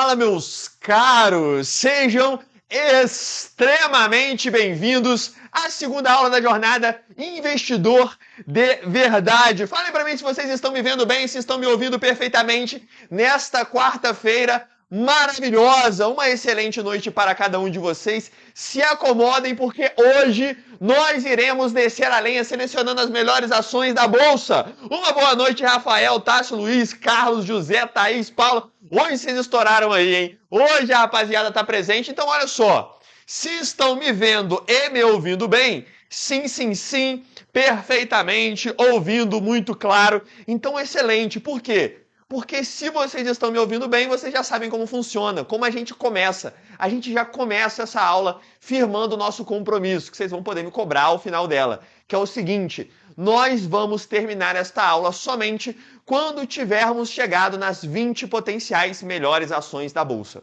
Fala, meus caros! Sejam extremamente bem-vindos à segunda aula da jornada Investidor de Verdade. Falem para mim se vocês estão me vendo bem, se estão me ouvindo perfeitamente nesta quarta-feira maravilhosa. Uma excelente noite para cada um de vocês. Se acomodem porque hoje nós iremos descer a lenha selecionando as melhores ações da Bolsa. Uma boa noite, Rafael, Tássio, Luiz, Carlos, José, Thaís, Paulo. Hoje vocês estouraram aí, hein? Hoje a rapaziada tá presente, então olha só. Se estão me vendo e me ouvindo bem, sim, sim, sim, perfeitamente, ouvindo muito claro. Então excelente. Por quê? Porque se vocês estão me ouvindo bem, vocês já sabem como funciona, como a gente começa. A gente já começa essa aula firmando o nosso compromisso, que vocês vão poder me cobrar ao final dela, que é o seguinte: nós vamos terminar esta aula somente quando tivermos chegado nas 20 potenciais melhores ações da Bolsa.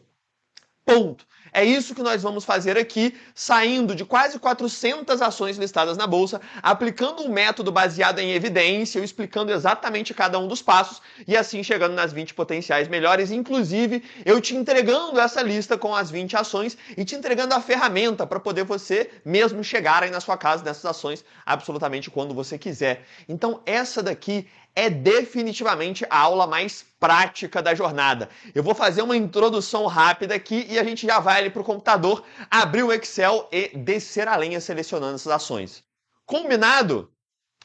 Ponto. É isso que nós vamos fazer aqui, saindo de quase 400 ações listadas na Bolsa, aplicando um método baseado em evidência, eu explicando exatamente cada um dos passos e assim chegando nas 20 potenciais melhores, inclusive eu te entregando essa lista com as 20 ações e te entregando a ferramenta para poder você mesmo chegar aí na sua casa nessas ações absolutamente quando você quiser. Então essa daqui é definitivamente a aula mais prática da jornada. Eu vou fazer uma introdução rápida aqui e a gente já vai ali para o computador, abrir o Excel e descer a lenha selecionando essas ações. Combinado?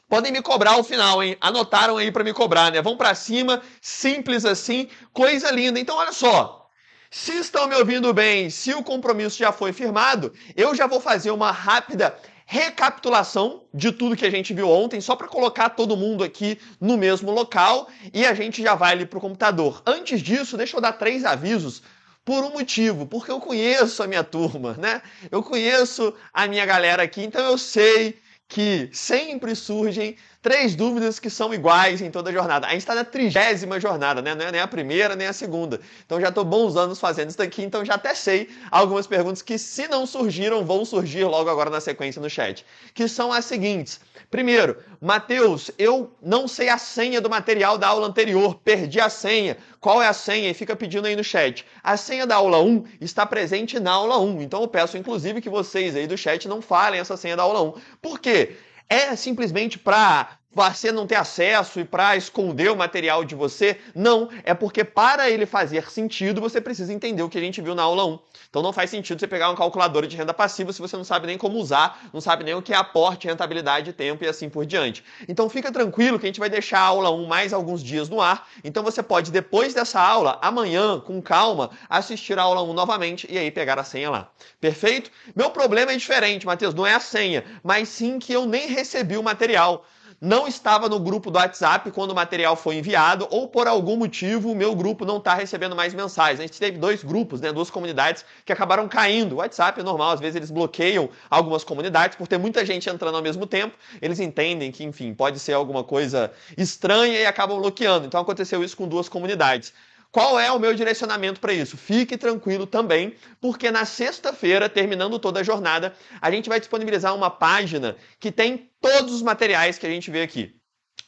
Podem me cobrar ao final, hein? Anotaram aí para me cobrar, né? Vão para cima, simples assim, coisa linda. Então, olha só. Se estão me ouvindo bem, se o compromisso já foi firmado, eu já vou fazer uma rápida recapitulação de tudo que a gente viu ontem, só para colocar todo mundo aqui no mesmo local e a gente já vai ali para o computador. Antes disso, deixa eu dar 3 avisos por um motivo, porque eu conheço a minha turma, né? Eu conheço a minha galera aqui, então eu sei que sempre surgem 3 dúvidas que são iguais em toda a jornada. A gente está na 30ª jornada, né? Não é nem a primeira, nem a segunda. Então já estou bons anos fazendo isso daqui, então já até sei algumas perguntas que, se não surgiram, vão surgir logo agora na sequência no chat. Que são as seguintes. Primeiro, Matheus, eu não sei a senha do material da aula anterior, perdi a senha. Qual é a senha? E fica pedindo aí no chat. A senha da aula 1 está presente na aula 1, então eu peço inclusive que vocês aí do chat não falem essa senha da aula 1. Por quê? É simplesmente para você não ter acesso e para esconder o material de você? Não, é porque para ele fazer sentido, você precisa entender o que a gente viu na aula 1. Então não faz sentido você pegar uma calculadora de renda passiva se você não sabe nem como usar, não sabe nem o que é aporte, rentabilidade, tempo e assim por diante. Então fica tranquilo que a gente vai deixar a aula 1 mais alguns dias no ar, então você pode, depois dessa aula, amanhã, com calma, assistir a aula 1 novamente e aí pegar a senha lá. Perfeito? Meu problema é diferente, Matheus, não é a senha, mas sim que eu nem recebi o material. Não estava no grupo do WhatsApp quando o material foi enviado, ou por algum motivo o meu grupo não está recebendo mais mensagens. A gente teve 2 grupos, né, 2 comunidades que acabaram caindo. O WhatsApp é normal, às vezes eles bloqueiam algumas comunidades por ter muita gente entrando ao mesmo tempo. Eles entendem que, enfim, pode ser alguma coisa estranha e acabam bloqueando. Então aconteceu isso com 2 comunidades. Qual é o meu direcionamento para isso? Fique tranquilo também, porque na sexta-feira, terminando toda a jornada, a gente vai disponibilizar uma página que tem todos os materiais que a gente vê aqui.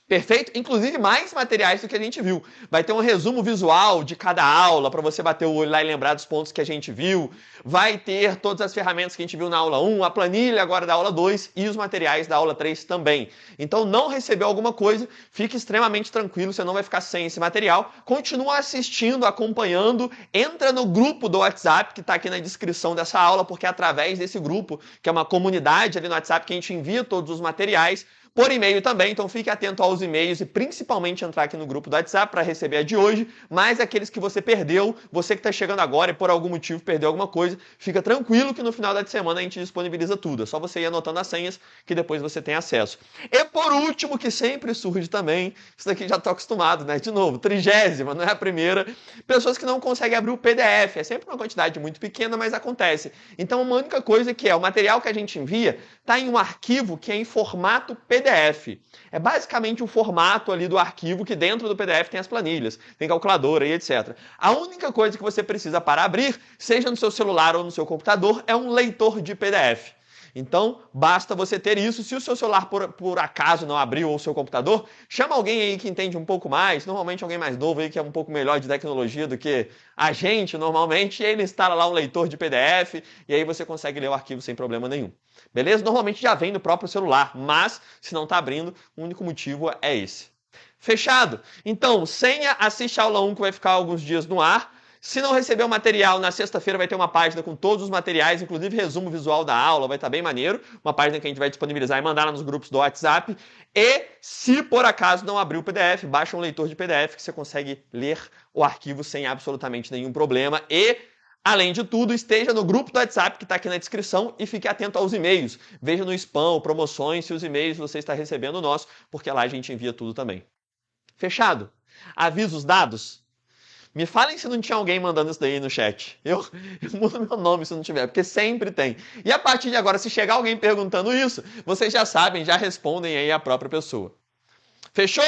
Perfeito? Inclusive mais materiais do que a gente viu. Vai ter um resumo visual de cada aula para você bater o olho lá e lembrar dos pontos que a gente viu. Vai ter todas as ferramentas que a gente viu na aula 1, a planilha agora da aula 2 e os materiais da aula 3 também. Então não recebeu alguma coisa, fique extremamente tranquilo, você não vai ficar sem esse material. Continua assistindo, acompanhando, entra no grupo do WhatsApp que está aqui na descrição dessa aula, porque é através desse grupo, que é uma comunidade ali no WhatsApp, que a gente envia todos os materiais. Por e-mail também, então fique atento aos e-mails e principalmente entrar aqui no grupo do WhatsApp para receber a de hoje, mas aqueles que você perdeu, você que está chegando agora e por algum motivo perdeu alguma coisa, fica tranquilo que no final da semana a gente disponibiliza tudo, é só você ir anotando as senhas que depois você tem acesso. E por último, que sempre surge também, isso daqui já estou acostumado, né? De novo, 30ª, não é a primeira, pessoas que não conseguem abrir o PDF, é sempre uma quantidade muito pequena, mas acontece. Então uma única coisa que é, o material que a gente envia está em um arquivo que é em formato PDF. É basicamente o formato ali do arquivo que dentro do PDF tem as planilhas, tem calculadora e etc. A única coisa que você precisa para abrir, seja no seu celular ou no seu computador, é um leitor de PDF. Então, basta você ter isso. Se o seu celular, por acaso, não abriu, ou o seu computador, chama alguém aí que entende um pouco mais, normalmente alguém mais novo aí que é um pouco melhor de tecnologia do que a gente, normalmente, e ele instala lá um leitor de PDF, e aí você consegue ler o arquivo sem problema nenhum. Beleza? Normalmente já vem no próprio celular, mas se não está abrindo, o único motivo é esse. Fechado? Então, senha, assiste a aula 1 que vai ficar alguns dias no ar. Se não receber o material, na sexta-feira vai ter uma página com todos os materiais, inclusive resumo visual da aula, vai estar bem maneiro. Uma página que a gente vai disponibilizar e mandar nos grupos do WhatsApp. E, se por acaso não abrir o PDF, baixa um leitor de PDF que você consegue ler o arquivo sem absolutamente nenhum problema. E, além de tudo, esteja no grupo do WhatsApp que está aqui na descrição e fique atento aos e-mails. Veja no spam, promoções, se os e-mails você está recebendo o nosso, porque lá a gente envia tudo também. Fechado? Avisos dados? Me falem se não tinha alguém mandando isso daí no chat. Eu mudo meu nome se não tiver, porque sempre tem. E a partir de agora, se chegar alguém perguntando isso, vocês já sabem, já respondem aí a própria pessoa. Fechou?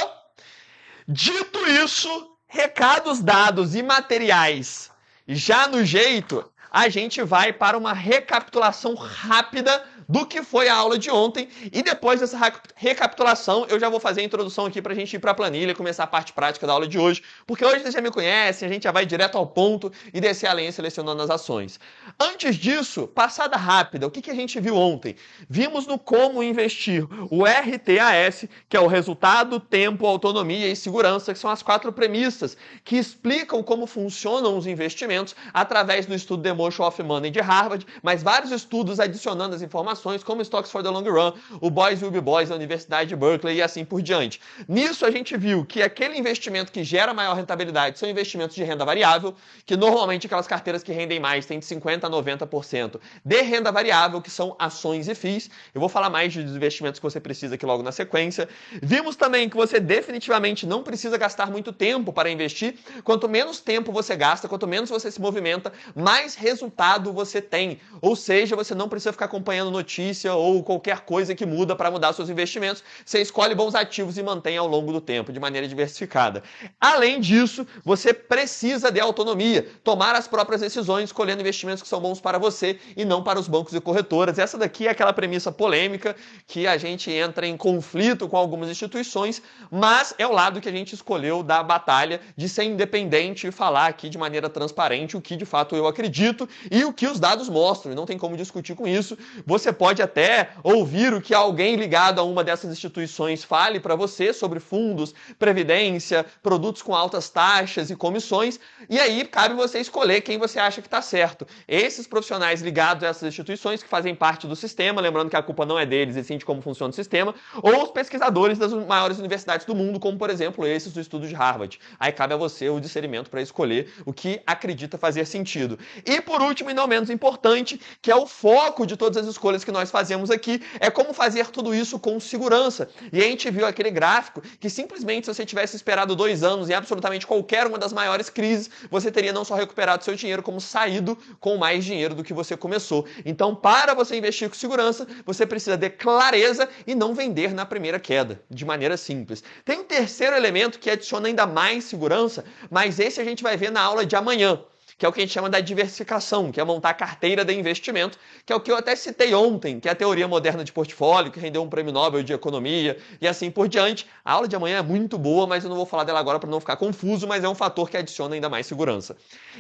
Dito isso, recados dados e materiais já no jeito, a gente vai para uma recapitulação rápida do que foi a aula de ontem. E depois dessa recapitulação, eu já vou fazer a introdução aqui para a gente ir para a planilha e começar a parte prática da aula de hoje. Porque hoje vocês já me conhecem, a gente já vai direto ao ponto e descer a lenha selecionando as ações. Antes disso, passada rápida, o que a gente viu ontem? Vimos no como investir o RTAS, que é o resultado, tempo, autonomia e segurança, que são as 4 premissas que explicam como funcionam os investimentos através do estudo The Emotion of Money de Harvard, mas vários estudos adicionando as informações, como Stocks for the Long Run, o Boys Will Be Boys da Universidade de Berkeley e assim por diante. Nisso a gente viu que aquele investimento que gera maior rentabilidade são investimentos de renda variável, que normalmente aquelas carteiras que rendem mais têm de 50% a 90% de renda variável, que são ações e FIIs. Eu vou falar mais dos investimentos que você precisa aqui logo na sequência. Vimos também que você definitivamente não precisa gastar muito tempo para investir. Quanto menos tempo você gasta, quanto menos você se movimenta, mais resultado você tem. Ou seja, você não precisa ficar acompanhando notícia ou qualquer coisa que muda para mudar seus investimentos. Você escolhe bons ativos e mantém ao longo do tempo, de maneira diversificada. Além disso, você precisa de autonomia, tomar as próprias decisões, escolhendo investimentos que são bons para você e não para os bancos e corretoras. Essa daqui é aquela premissa polêmica que a gente entra em conflito com algumas instituições, mas é o lado que a gente escolheu da batalha de ser independente e falar aqui de maneira transparente o que de fato eu acredito e o que os dados mostram, e não tem como discutir com isso. Você pode até ouvir o que alguém ligado a uma dessas instituições fale para você sobre fundos, previdência, produtos com altas taxas e comissões, e aí cabe você escolher quem você acha que está certo. Esses profissionais ligados a essas instituições que fazem parte do sistema, lembrando que a culpa não é deles, e sim de como funciona o sistema, ou os pesquisadores das maiores universidades do mundo, como por exemplo esses do estudo de Harvard. Aí cabe a você o discernimento para escolher o que acredita fazer sentido. E por último, e não menos importante, que é o foco de todas as escolhas que nós fazemos aqui, é como fazer tudo isso com segurança. E a gente viu aquele gráfico que simplesmente se você tivesse esperado 2 anos em absolutamente qualquer uma das maiores crises, você teria não só recuperado seu dinheiro, como saído com mais dinheiro do que você começou. Então, para você investir com segurança, você precisa de clareza e não vender na primeira queda, de maneira simples. Tem um terceiro elemento que adiciona ainda mais segurança, mas esse a gente vai ver na aula de amanhã, que é o que a gente chama da diversificação, que é montar a carteira de investimento, que é o que eu até citei ontem, que é a teoria moderna de portfólio, que rendeu um prêmio Nobel de economia e assim por diante. A aula de amanhã é muito boa, mas eu não vou falar dela agora para não ficar confuso, mas é um fator que adiciona ainda mais segurança.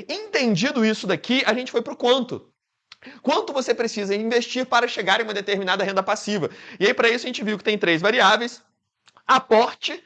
Entendido isso daqui, a gente foi para o quanto. Quanto você precisa investir para chegar em uma determinada renda passiva. E aí, para isso, a gente viu que tem 3 variáveis: aporte,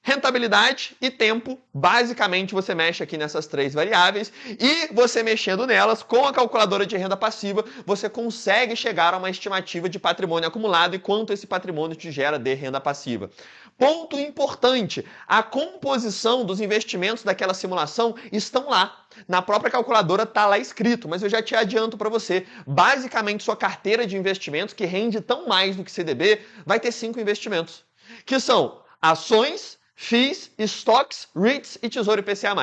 rentabilidade e tempo. Basicamente, você mexe aqui nessas 3 variáveis e você mexendo nelas com a calculadora de renda passiva, você consegue chegar a uma estimativa de patrimônio acumulado e quanto esse patrimônio te gera de renda passiva. Ponto importante, a composição dos investimentos daquela simulação estão lá. Na própria calculadora está lá escrito, mas eu já te adianto para você. Basicamente, sua carteira de investimentos, que rende tão mais do que CDB, vai ter 5 investimentos, que são ações, FIIs, estoques, REITs e Tesouro IPCA+.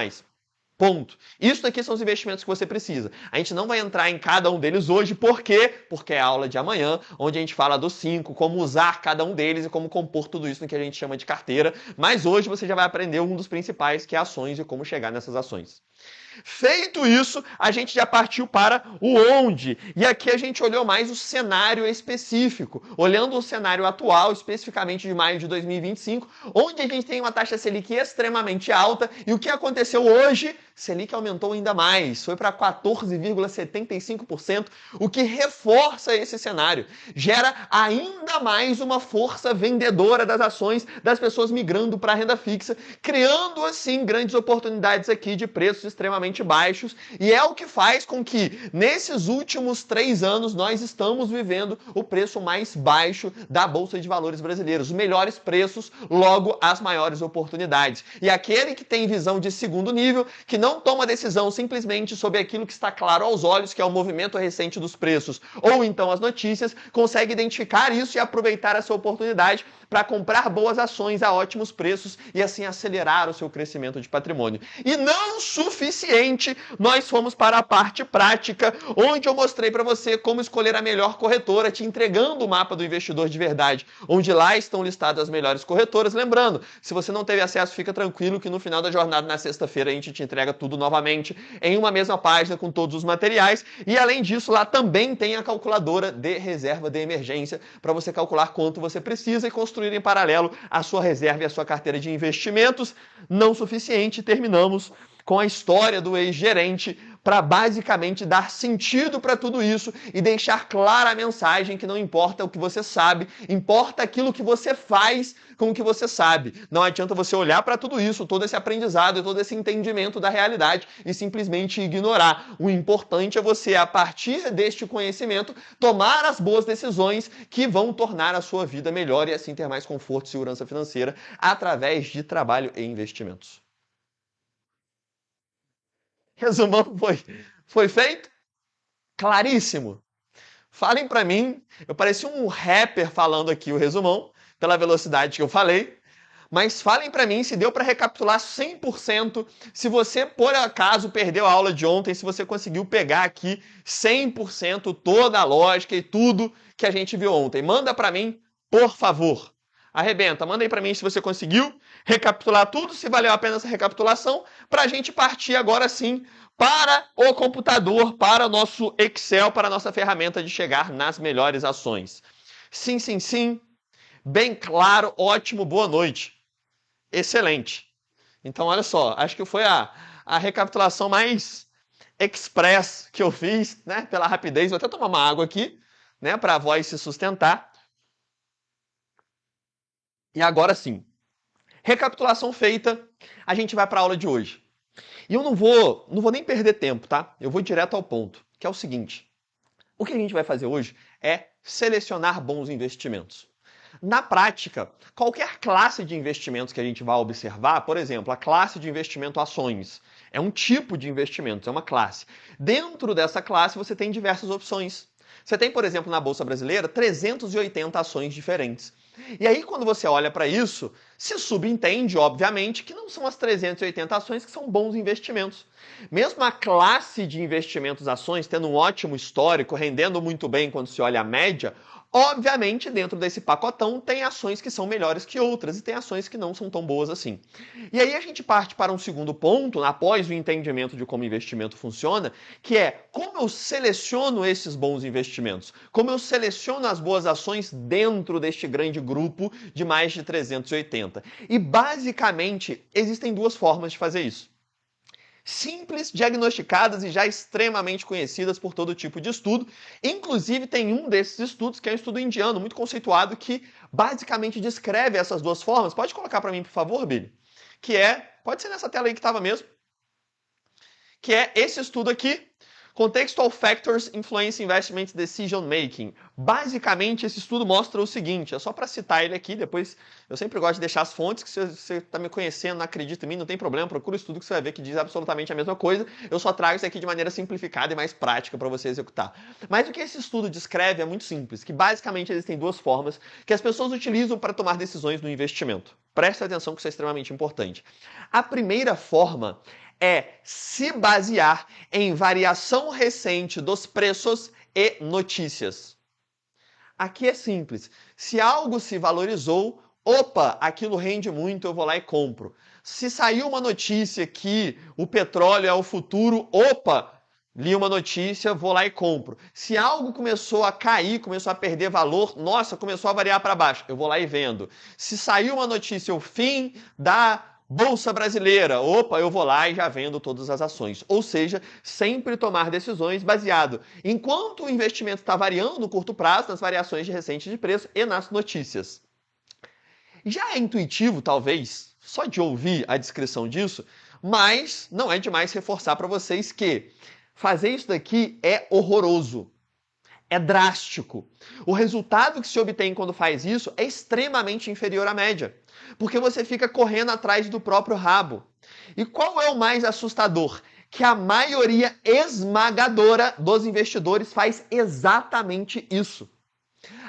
Ponto. Isso daqui são os investimentos que você precisa. A gente não vai entrar em cada um deles hoje, por quê? Porque é a aula de amanhã, onde a gente fala dos 5, como usar cada um deles e como compor tudo isso no que a gente chama de carteira. Mas hoje você já vai aprender um dos principais, que é ações e como chegar nessas ações. Feito isso, a gente já partiu para o onde. E aqui a gente olhou mais o cenário específico, olhando o cenário atual, especificamente de maio de 2025, onde a gente tem uma taxa Selic extremamente alta. E o que aconteceu hoje? Selic aumentou ainda mais, foi para 14,75%, o que reforça esse cenário. Gera ainda mais uma força vendedora das ações, das pessoas migrando para a renda fixa, criando assim grandes oportunidades aqui de preços extremamente baixos, e é o que faz com que nesses últimos 3 anos nós estamos vivendo o preço mais baixo da Bolsa de Valores brasileira, os melhores preços, logo as maiores oportunidades. E aquele que tem visão de segundo nível, que não toma decisão simplesmente sobre aquilo que está claro aos olhos, que é o movimento recente dos preços, ou então as notícias, consegue identificar isso e aproveitar essa oportunidade para comprar boas ações a ótimos preços e assim acelerar o seu crescimento de patrimônio. E não suficiente, nós fomos para a parte prática, onde eu mostrei para você como escolher a melhor corretora, te entregando o mapa do investidor de verdade, onde lá estão listadas as melhores corretoras. Lembrando, se você não teve acesso, fica tranquilo que no final da jornada, na sexta-feira, a gente te entrega tudo novamente em uma mesma página com todos os materiais. E além disso, lá também tem a calculadora de reserva de emergência para você calcular quanto você precisa e construir em paralelo a sua reserva e a sua carteira de investimentos. Não suficiente, terminamos com a história do ex-gerente para basicamente dar sentido para tudo isso e deixar clara a mensagem que não importa o que você sabe, importa aquilo que você faz com o que você sabe. Não adianta você olhar para tudo isso, todo esse aprendizado e todo esse entendimento da realidade e simplesmente ignorar. O importante é você, a partir deste conhecimento, tomar as boas decisões que vão tornar a sua vida melhor e assim ter mais conforto e segurança financeira através de trabalho e investimentos. Resumão foi feito? Claríssimo. Falem para mim, eu parecia um rapper falando aqui o resumão, pela velocidade que eu falei, mas falem para mim se deu para recapitular 100%, se você por acaso perdeu a aula de ontem, se você conseguiu pegar aqui 100% toda a lógica e tudo que a gente viu ontem. Manda para mim, por favor. Arrebenta, manda aí para mim se você conseguiu recapitular tudo, se valeu a pena essa recapitulação, para a gente partir agora sim para o computador, para o nosso Excel, para a nossa ferramenta de chegar nas melhores ações. Sim, sim, sim. Bem claro, ótimo, boa noite. Excelente. Então, olha só, acho que foi a recapitulação mais express que eu fiz, né? Pela rapidez. Vou até tomar uma água aqui, né? Para a voz se sustentar. E agora sim, recapitulação feita, a gente vai para a aula de hoje. E eu não vou nem perder tempo, tá? Eu vou direto ao ponto, que é o seguinte. O que a gente vai fazer hoje é selecionar bons investimentos. Na prática, qualquer classe de investimentos que a gente vai observar, por exemplo, a classe de investimento ações, é um tipo de investimento, é uma classe. Dentro dessa classe você tem diversas opções. Você tem, por exemplo, na Bolsa Brasileira, 380 ações diferentes. E aí, quando você olha para isso, se subentende, obviamente, que não são as 380 ações que são bons investimentos. Mesmo a classe de investimentos ações tendo um ótimo histórico, rendendo muito bem quando se olha a média, obviamente, dentro desse pacotão, tem ações que são melhores que outras e tem ações que não são tão boas assim. E aí a gente parte para um segundo ponto, após o entendimento de como investimento funciona, que é como eu seleciono esses bons investimentos, como eu seleciono as boas ações dentro deste grande grupo de mais de 380. E basicamente existem duas formas de fazer isso. Simples, diagnosticadas e já extremamente conhecidas por todo tipo de estudo. Inclusive, tem um desses estudos, que é um estudo indiano, muito conceituado, que basicamente descreve essas duas formas. Pode colocar para mim, por favor, Billy? Que é, pode ser nessa tela aí que estava mesmo, que é esse estudo aqui, Contextual Factors Influence Investment Decision Making. Basicamente, esse estudo mostra o seguinte, é só para citar ele aqui, depois eu sempre gosto de deixar as fontes, que se você está me conhecendo, não acredita em mim, não tem problema, procura o estudo que você vai ver que diz absolutamente a mesma coisa. Eu só trago isso aqui de maneira simplificada e mais prática para você executar. Mas o que esse estudo descreve é muito simples, que basicamente existem duas formas que as pessoas utilizam para tomar decisões no investimento. Presta atenção que isso é extremamente importante. A primeira forma é se basear em variação recente dos preços e notícias. Aqui é simples. Se algo se valorizou, opa, aquilo rende muito, eu vou lá e compro. Se saiu uma notícia que o petróleo é o futuro, opa, li uma notícia, vou lá e compro. Se algo começou a cair, começou a perder valor, nossa, começou a variar para baixo, eu vou lá e vendo. Se saiu uma notícia, o fim da Bolsa Brasileira, opa, eu vou lá e já vendo todas as ações. Ou seja, sempre tomar decisões baseado enquanto o investimento está variando no curto prazo, nas variações de recentes de preço e nas notícias. Já é intuitivo, talvez, só de ouvir a descrição disso, mas não é demais reforçar para vocês que fazer isso daqui é horroroso. É drástico. O resultado que se obtém quando faz isso é extremamente inferior à média, porque você fica correndo atrás do próprio rabo. E qual é o mais assustador? Que a maioria esmagadora dos investidores faz exatamente isso.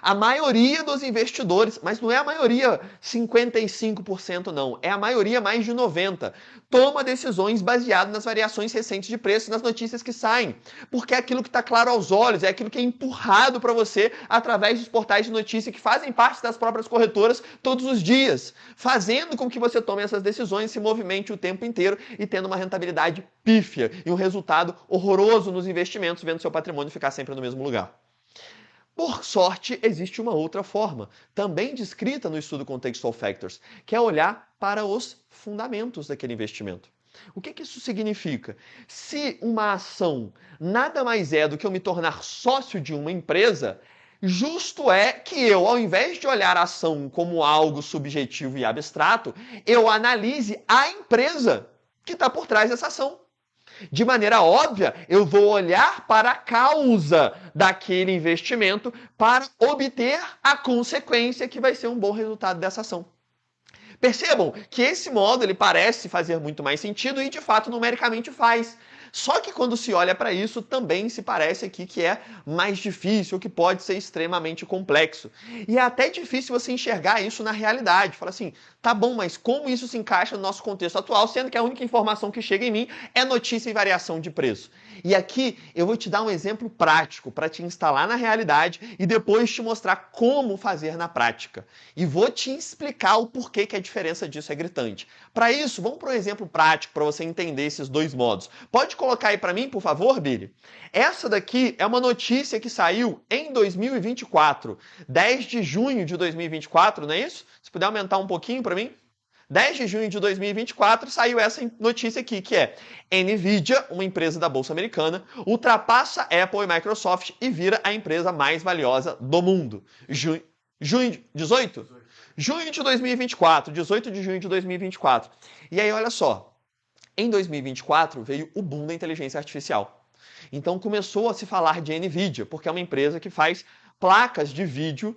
A maioria dos investidores, mas não é a maioria 55% não, é a maioria mais de 90%, toma decisões baseadas nas variações recentes de preço, nas notícias que saem. Porque é aquilo que está claro aos olhos, é aquilo que é empurrado para você através dos portais de notícia que fazem parte das próprias corretoras todos os dias, fazendo com que você tome essas decisões, se movimente o tempo inteiro e tendo uma rentabilidade pífia e um resultado horroroso nos investimentos, vendo seu patrimônio ficar sempre no mesmo lugar. Por sorte, existe uma outra forma, também descrita no estudo Contextual Factors, que é olhar para os fundamentos daquele investimento. O que isso significa? Se uma ação nada mais é do que eu me tornar sócio de uma empresa, justo é que eu, ao invés de olhar a ação como algo subjetivo e abstrato, eu analise a empresa que está por trás dessa ação. De maneira óbvia, eu vou olhar para a causa daquele investimento para obter a consequência que vai ser um bom resultado dessa ação. Percebam que esse modo ele parece fazer muito mais sentido e de fato numericamente faz. Só que quando se olha para isso, também se parece aqui que é mais difícil, que pode ser extremamente complexo. E é até difícil você enxergar isso na realidade. Fala assim, tá bom, mas como isso se encaixa no nosso contexto atual, sendo que a única informação que chega em mim é notícia e variação de preço. E aqui eu vou te dar um exemplo prático para te instalar na realidade e depois te mostrar como fazer na prática. E vou te explicar o porquê que a diferença disso é gritante. Para isso, vamos para um exemplo prático para você entender esses dois modos. Pode colocar aí para mim, por favor, Billy? Essa daqui é uma notícia que saiu em 2024, 10 de junho de 2024, não é isso? Se puder aumentar um pouquinho para mim. 10 de junho de 2024 saiu essa notícia aqui, que é Nvidia, uma empresa da Bolsa Americana, ultrapassa Apple e Microsoft e vira a empresa mais valiosa do mundo. Junho 18? Junho de 2024, 18 de junho de 2024. E aí, olha só, em 2024 veio o boom da inteligência artificial. Então começou a se falar de Nvidia, porque é uma empresa que faz placas de vídeo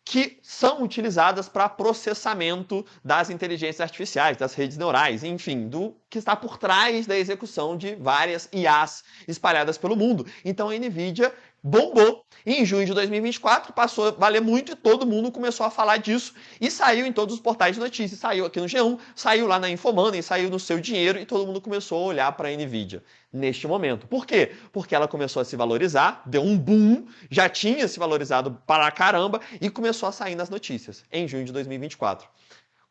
que são utilizadas para processamento das inteligências artificiais, das redes neurais, enfim, do que está por trás da execução de várias IAs espalhadas pelo mundo. Então a Nvidia bombou. E em junho de 2024 passou a valer muito e todo mundo começou a falar disso e saiu em todos os portais de notícias. Saiu aqui no G1, saiu lá na Infomoney, saiu no Seu Dinheiro e todo mundo começou a olhar para a Nvidia neste momento. Por quê? Porque ela começou a se valorizar, deu um boom, já tinha se valorizado para caramba e começou a sair nas notícias em junho de 2024.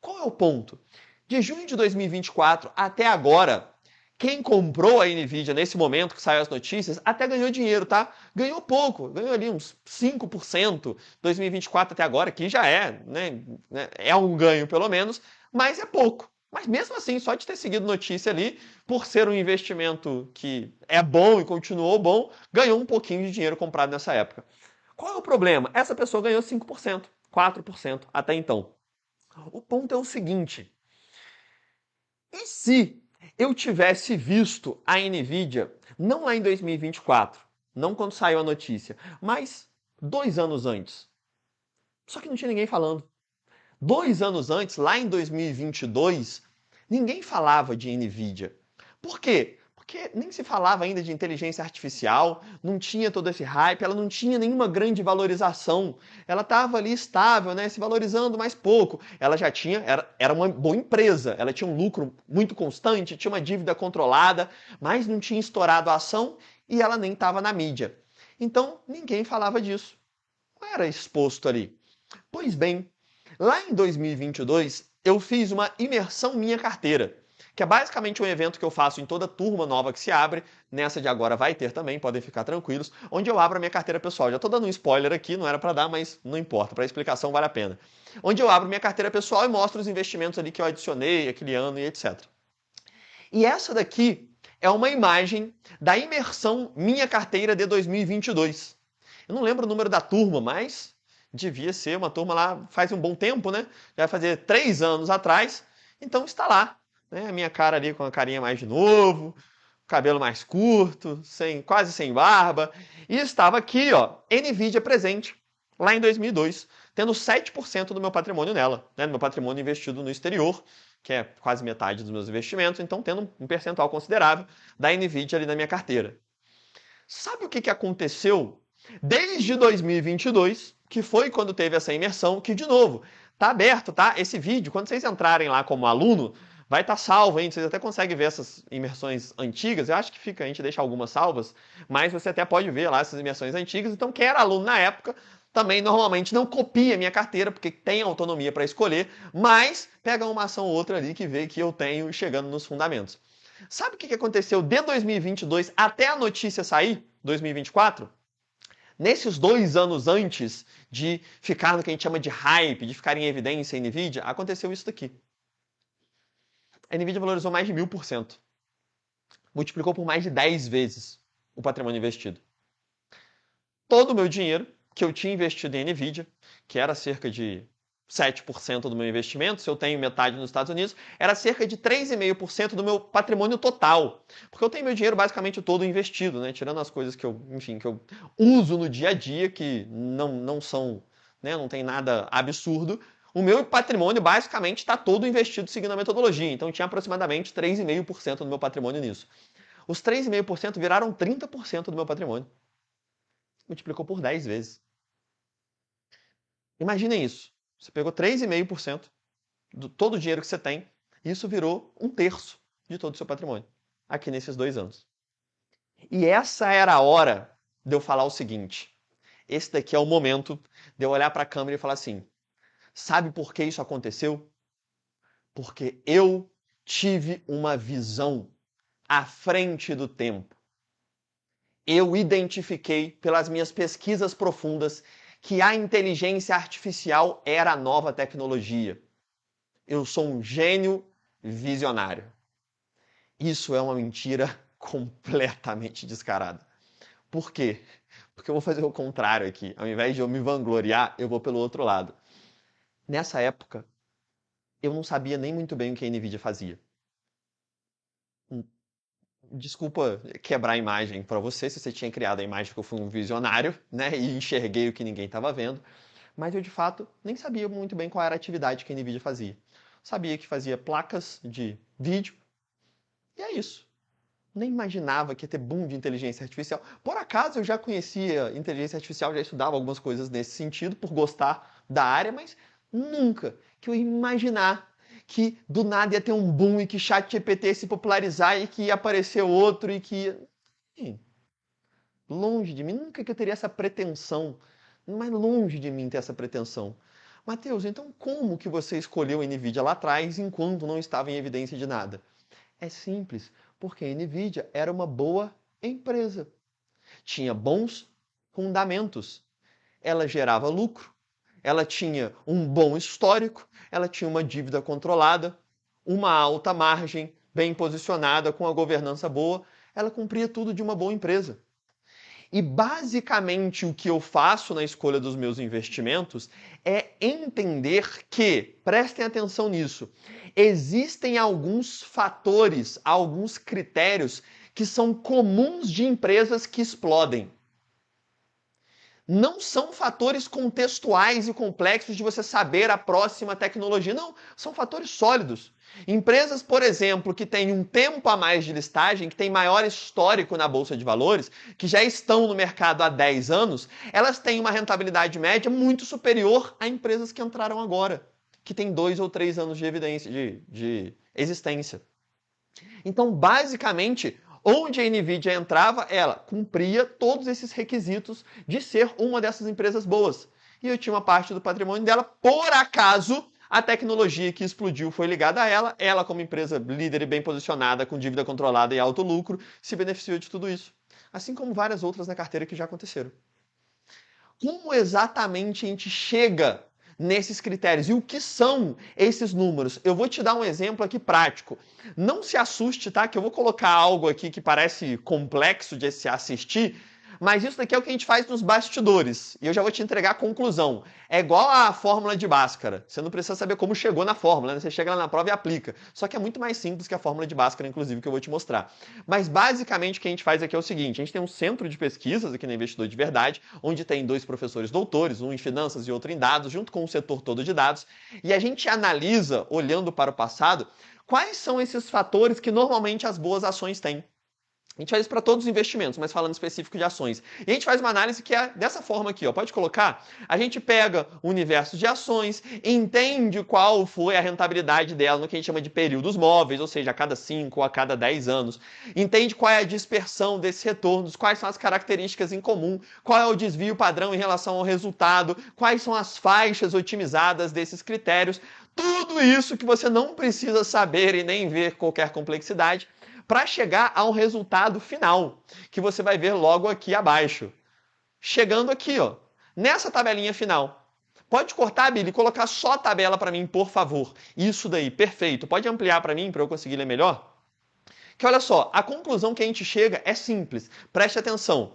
Qual é o ponto? De junho de 2024 até agora, quem comprou a Nvidia nesse momento que saiu as notícias até ganhou dinheiro, tá? Ganhou pouco, ganhou ali uns 5%, 2024 até agora, que já é, né? É um ganho pelo menos, mas é pouco. Mas mesmo assim, só de ter seguido notícia ali, por ser um investimento que é bom e continuou bom, ganhou um pouquinho de dinheiro comprado nessa época. Qual é o problema? Essa pessoa ganhou 5%, 4% até então. O ponto é o seguinte, e se eu tivesse visto a Nvidia, não lá em 2024, não quando saiu a notícia, mas 2 anos antes? Só que não tinha ninguém falando. 2 anos antes, lá em 2022, ninguém falava de Nvidia. Por quê? Porque nem se falava ainda de inteligência artificial, não tinha todo esse hype, ela não tinha nenhuma grande valorização. Ela estava ali estável, né, se valorizando mais pouco. Ela já tinha, era uma boa empresa, ela tinha um lucro muito constante, tinha uma dívida controlada, mas não tinha estourado a ação e ela nem estava na mídia. Então, ninguém falava disso. Não era exposto ali. Pois bem, Lá em 2022, eu fiz uma imersão minha carteira, que é basicamente um evento que eu faço em toda turma nova que se abre. Nessa de agora vai ter também, podem ficar tranquilos, onde eu abro a minha carteira pessoal. Já estou dando um spoiler aqui, não era para dar, mas não importa, para a explicação vale a pena. Onde eu abro minha carteira pessoal e mostro os investimentos ali que eu adicionei aquele ano e etc. E essa daqui é uma imagem da imersão Minha Carteira de 2022. Eu não lembro o número da turma, mas devia ser uma turma lá faz um bom tempo, né? Já vai fazer 3 anos atrás, então está lá. Né? A minha cara ali com a carinha mais de novo, cabelo mais curto, quase sem barba. E estava aqui, ó, NVIDIA presente, lá em 2002, tendo 7% do meu patrimônio nela, né? Do meu patrimônio investido no exterior, que é quase metade dos meus investimentos, então tendo um percentual considerável da NVIDIA ali na minha carteira. Sabe o que aconteceu desde 2022, que foi quando teve essa imersão, que, de novo, tá aberto, tá? Esse vídeo, quando vocês entrarem lá como aluno, vai estar salvo, hein? Vocês até conseguem ver essas imersões antigas. Eu acho que fica, a gente deixa algumas salvas, mas você até pode ver lá essas imersões antigas. Então, quem era aluno na época, também normalmente não copia minha carteira, porque tem autonomia para escolher, mas pega uma ação ou outra ali que vê que eu tenho chegando nos fundamentos. Sabe o que aconteceu de 2022 até a notícia sair, 2024? Nesses 2 anos antes de ficar no que a gente chama de hype, de ficar em evidência em NVIDIA, aconteceu isso daqui. A NVIDIA valorizou mais de 1000%. Multiplicou por mais de 10 vezes o patrimônio investido. Todo o meu dinheiro que eu tinha investido em NVIDIA, que era cerca de 7% do meu investimento, se eu tenho metade nos Estados Unidos, era cerca de 3,5% do meu patrimônio total. Porque eu tenho meu dinheiro basicamente todo investido, né? Tirando as coisas que eu, enfim, que eu uso no dia a dia, que não são, né? Não tem nada absurdo. O meu patrimônio basicamente está todo investido seguindo a metodologia. Então tinha aproximadamente 3,5% do meu patrimônio nisso. Os 3,5% viraram 30% do meu patrimônio. Multiplicou por 10 vezes. Imaginem isso. Você pegou 3,5% de todo o dinheiro que você tem, e isso virou 1/3 de todo o seu patrimônio, aqui nesses 2 anos. E essa era a hora de eu falar o seguinte: esse daqui é o momento de eu olhar para a câmera e falar assim, sabe por que isso aconteceu? Porque eu tive uma visão à frente do tempo. Eu identifiquei pelas minhas pesquisas profundas que a inteligência artificial era a nova tecnologia. Eu sou um gênio visionário. Isso é uma mentira completamente descarada. Por quê? Porque eu vou fazer o contrário aqui. Ao invés de eu me vangloriar, eu vou pelo outro lado. Nessa época, eu não sabia nem muito bem o que a NVIDIA fazia. Desculpa quebrar a imagem para você, se você tinha criado a imagem que eu fui um visionário, né, e enxerguei o que ninguém estava vendo, mas eu de fato nem sabia muito bem qual era a atividade que a NVIDIA fazia. Sabia que fazia placas de vídeo, e é isso. Nem imaginava que ia ter boom de inteligência artificial. Por acaso eu já conhecia inteligência artificial, já estudava algumas coisas nesse sentido, por gostar da área, mas nunca que eu ia imaginar que do nada ia ter um boom e que ChatGPT ia se popularizar e que ia aparecer outro e que ia... Longe de mim, nunca que eu teria essa pretensão, mas longe de mim ter essa pretensão. Mateus, então como que você escolheu a NVIDIA lá atrás enquanto não estava em evidência de nada? É simples, porque a NVIDIA era uma boa empresa. Tinha bons fundamentos. Ela gerava lucro, ela tinha um bom histórico, ela tinha uma dívida controlada, uma alta margem, bem posicionada, com a governança boa. Ela cumpria tudo de uma boa empresa. E basicamente o que eu faço na escolha dos meus investimentos é entender que, prestem atenção nisso, existem alguns fatores, alguns critérios que são comuns de empresas que explodem. Não são fatores contextuais e complexos de você saber a próxima tecnologia. Não, são fatores sólidos. Empresas, por exemplo, que têm um tempo a mais de listagem, que têm maior histórico na Bolsa de Valores, que já estão no mercado há 10 anos, elas têm uma rentabilidade média muito superior a empresas que entraram agora, que têm 2 ou 3 anos de evidência, de existência. Então, basicamente, onde a NVIDIA entrava, ela cumpria todos esses requisitos de ser uma dessas empresas boas. e eu tinha uma parte do patrimônio dela. Por acaso, a tecnologia que explodiu foi ligada a ela. Ela, como empresa líder e bem posicionada, com dívida controlada e alto lucro, se beneficiou de tudo isso. Assim como várias outras na carteira que já aconteceram. Como exatamente a gente chega nesses critérios? E o que são esses números? Eu vou te dar um exemplo aqui prático. Não se assuste, tá? Que eu vou colocar algo aqui que parece complexo de se assistir, mas isso daqui é o que a gente faz nos bastidores. E eu já vou te entregar a conclusão. É igual a fórmula de Bhaskara. Você não precisa saber como chegou na fórmula, né? Você chega lá na prova e aplica. Só que é muito mais simples que a fórmula de Bhaskara, inclusive, que eu vou te mostrar. Mas basicamente o que a gente faz aqui é o seguinte: a gente tem um centro de pesquisas aqui no Investidor de Verdade, onde tem 2 professores doutores, um em finanças e outro em dados, junto com o setor todo de dados. E a gente analisa, olhando para o passado, quais são esses fatores que normalmente as boas ações têm. A gente faz isso para todos os investimentos, mas falando específico de ações. E a gente faz uma análise que é dessa forma aqui, ó. Pode colocar? A gente pega o universo de ações, entende qual foi a rentabilidade dela no que a gente chama de períodos móveis, ou seja, a cada 5 ou a cada 10 anos. Entende qual é a dispersão desses retornos, quais são as características em comum, qual é o desvio padrão em relação ao resultado, quais são as faixas otimizadas desses critérios. Tudo isso que você não precisa saber e nem ver qualquer complexidade, para chegar a um resultado final, que você vai ver logo aqui abaixo. Chegando aqui, ó, nessa tabelinha final. Pode cortar, Billy, e colocar só a tabela para mim, por favor. Isso daí, perfeito. Pode ampliar para mim, para eu conseguir ler melhor? Que olha só, a conclusão que a gente chega é simples. Preste atenção.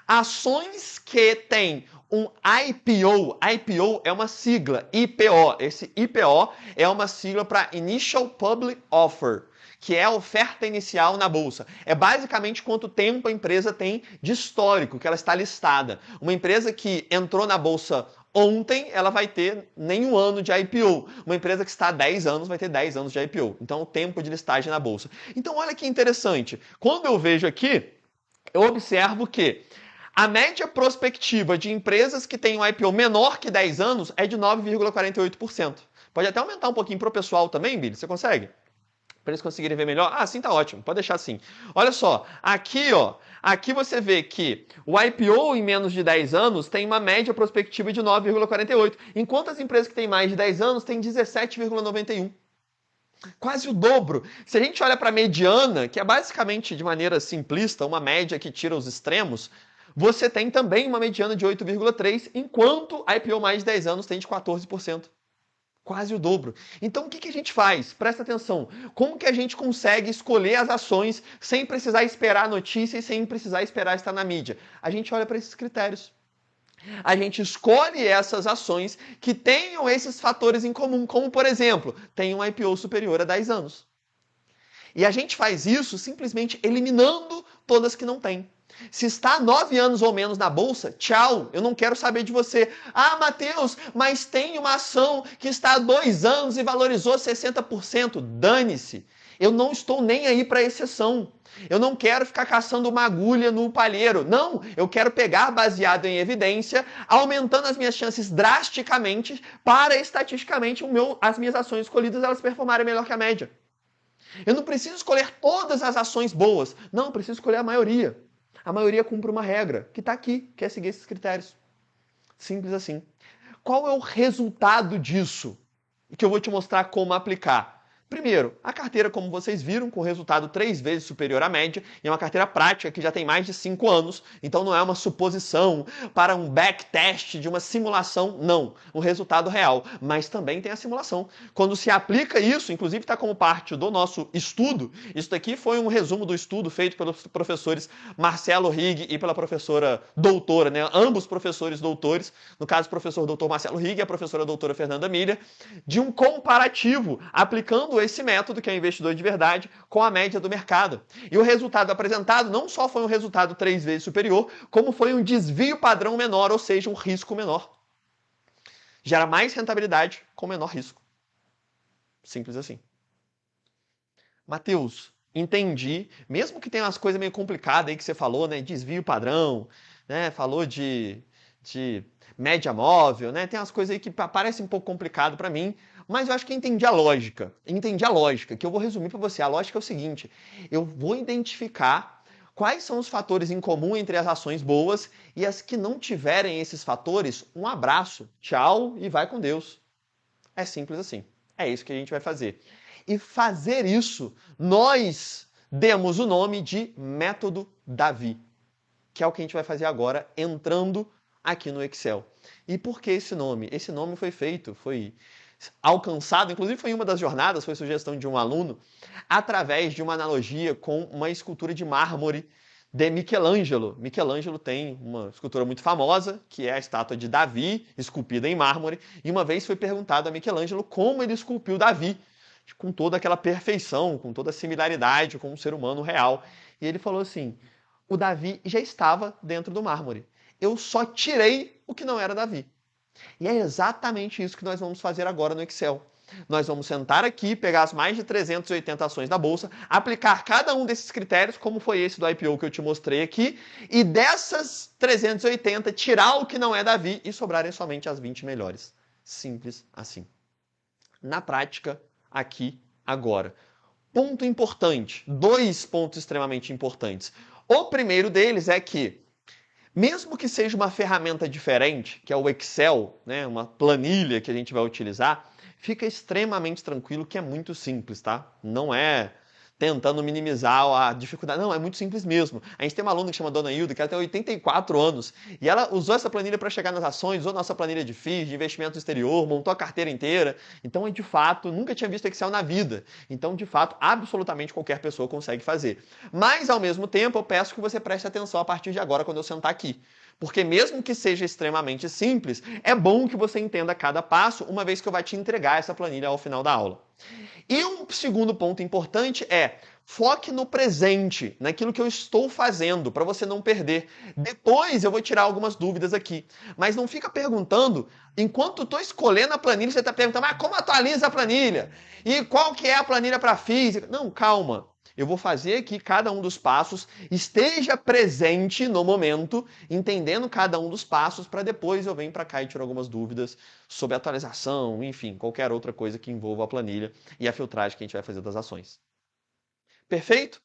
Ações que têm um IPO, IPO é uma sigla, IPO. Esse IPO é uma sigla para Initial Public Offer, que é a oferta inicial na bolsa. É basicamente quanto tempo a empresa tem de histórico, que ela está listada. Uma empresa que entrou na bolsa ontem, ela vai ter nem um ano de IPO. Uma empresa que está há 10 anos vai ter 10 anos de IPO. Então, o tempo de listagem na bolsa. Então, olha que interessante. Quando eu vejo aqui, eu observo que a média prospectiva de empresas que têm um IPO menor que 10 anos é de 9,48%. Pode até aumentar um pouquinho para o pessoal também, Billy? Você consegue? Para eles conseguirem ver melhor? Ah, sim, tá ótimo. Pode deixar assim. Olha só, aqui, ó, aqui você vê que o IPO em menos de 10 anos tem uma média prospectiva de 9,48, enquanto as empresas que têm mais de 10 anos têm 17,91. Quase o dobro. Se a gente olha para a mediana, que é basicamente, de maneira simplista, uma média que tira os extremos, você tem também uma mediana de 8,3, enquanto a IPO mais de 10 anos tem de 14%. Quase o dobro. Então, o que a gente faz? Presta atenção. Como que a gente consegue escolher as ações sem precisar esperar a notícia e sem precisar esperar estar na mídia? A gente olha para esses critérios. A gente escolhe essas ações que tenham esses fatores em comum, como, por exemplo, tem um IPO superior a 10 anos. E a gente faz isso simplesmente eliminando todas que não têm. Se está 9 anos ou menos na bolsa, tchau, eu não quero saber de você. Ah, Matheus, mas tem uma ação que está há 2 anos e valorizou 60%. Dane-se. Eu não estou nem aí para exceção. Eu não quero ficar caçando uma agulha no palheiro. Não, eu quero pegar baseado em evidência, aumentando as minhas chances drasticamente para, estatisticamente, as minhas ações escolhidas elas performarem melhor que a média. Eu não preciso escolher todas as ações boas. Não, eu preciso escolher a maioria. A maioria cumpre uma regra, que está aqui, que é seguir esses critérios. Simples assim. Qual é o resultado disso? Que eu vou te mostrar como aplicar. Primeiro, a carteira, como vocês viram, com resultado 3 vezes superior à média, e é uma carteira prática que já tem mais de 5 anos, então não é uma suposição para um backtest de uma simulação, não. Um resultado real, mas também tem a simulação. Quando se aplica isso, inclusive está como parte do nosso estudo, isso daqui foi um resumo do estudo feito pelos professores Marcelo Rigg e pela professora doutora, né? Ambos professores doutores, no caso o professor doutor Marcelo Rigg e a professora doutora Fernanda Miller, de um comparativo, aplicando esse método, que é o investidor de verdade, com a média do mercado. E o resultado apresentado não só foi um resultado 3 vezes superior, como foi um desvio padrão menor, ou seja, um risco menor. Gera mais rentabilidade com menor risco. Simples assim. Matheus, entendi. Mesmo que tenha umas coisas meio complicadas aí que você falou, né? Desvio padrão, né? Falou de média móvel, né? Tem umas coisas aí que parecem um pouco complicado para mim, mas eu acho que entendi a lógica. Entendi a lógica, que eu vou resumir para você. A lógica é o seguinte: eu vou identificar quais são os fatores em comum entre as ações boas e as que não tiverem esses fatores, um abraço, tchau e vai com Deus. É simples assim. É isso que a gente vai fazer. E fazer isso, nós demos o nome de método Davi, que é o que a gente vai fazer agora, entrando aqui no Excel. E por que esse nome? Esse nome foi alcançado, inclusive foi em uma das jornadas, foi sugestão de um aluno, através de uma analogia com uma escultura de mármore de Michelangelo. Michelangelo tem uma escultura muito famosa, que é a estátua de Davi, esculpida em mármore, e uma vez foi perguntado a Michelangelo como ele esculpiu Davi, com toda aquela perfeição, com toda a similaridade com um ser humano real. E ele falou assim, o Davi já estava dentro do mármore. Eu só tirei o que não era Davi. E é exatamente isso que nós vamos fazer agora no Excel. Nós vamos sentar aqui, pegar as mais de 380 ações da Bolsa, aplicar cada um desses critérios, como foi esse do IPO que eu te mostrei aqui, e dessas 380, tirar o que não é Davi e sobrarem somente as 20 melhores. Simples assim. Na prática, aqui, agora. Ponto importante, 2 pontos extremamente importantes. O primeiro deles é que, mesmo que seja uma ferramenta diferente, que é o Excel, né, uma planilha que a gente vai utilizar, fica extremamente tranquilo que é muito simples, tá? Não é tentando minimizar a dificuldade. Não, é muito simples mesmo. A gente tem uma aluna que chama Dona Hilda, que ela tem 84 anos, e ela usou essa planilha para chegar nas ações, usou nossa planilha de FIIs, de investimento exterior, montou a carteira inteira. Então, de fato, nunca tinha visto Excel na vida. Então, de fato, absolutamente qualquer pessoa consegue fazer. Mas, ao mesmo tempo, eu peço que você preste atenção a partir de agora, quando eu sentar aqui. Porque mesmo que seja extremamente simples, é bom que você entenda cada passo, uma vez que eu vou te entregar essa planilha ao final da aula. E um segundo ponto importante é foque no presente, naquilo que eu estou fazendo, para você não perder. Depois eu vou tirar algumas dúvidas aqui. Mas não fica perguntando, enquanto estou escolhendo a planilha, você está perguntando, mas como atualiza a planilha? E qual que é a planilha para física? Não, calma. Eu vou fazer que cada um dos passos esteja presente no momento, entendendo cada um dos passos, para depois eu venho para cá e tiro algumas dúvidas sobre atualização, enfim, qualquer outra coisa que envolva a planilha e a filtragem que a gente vai fazer das ações. Perfeito?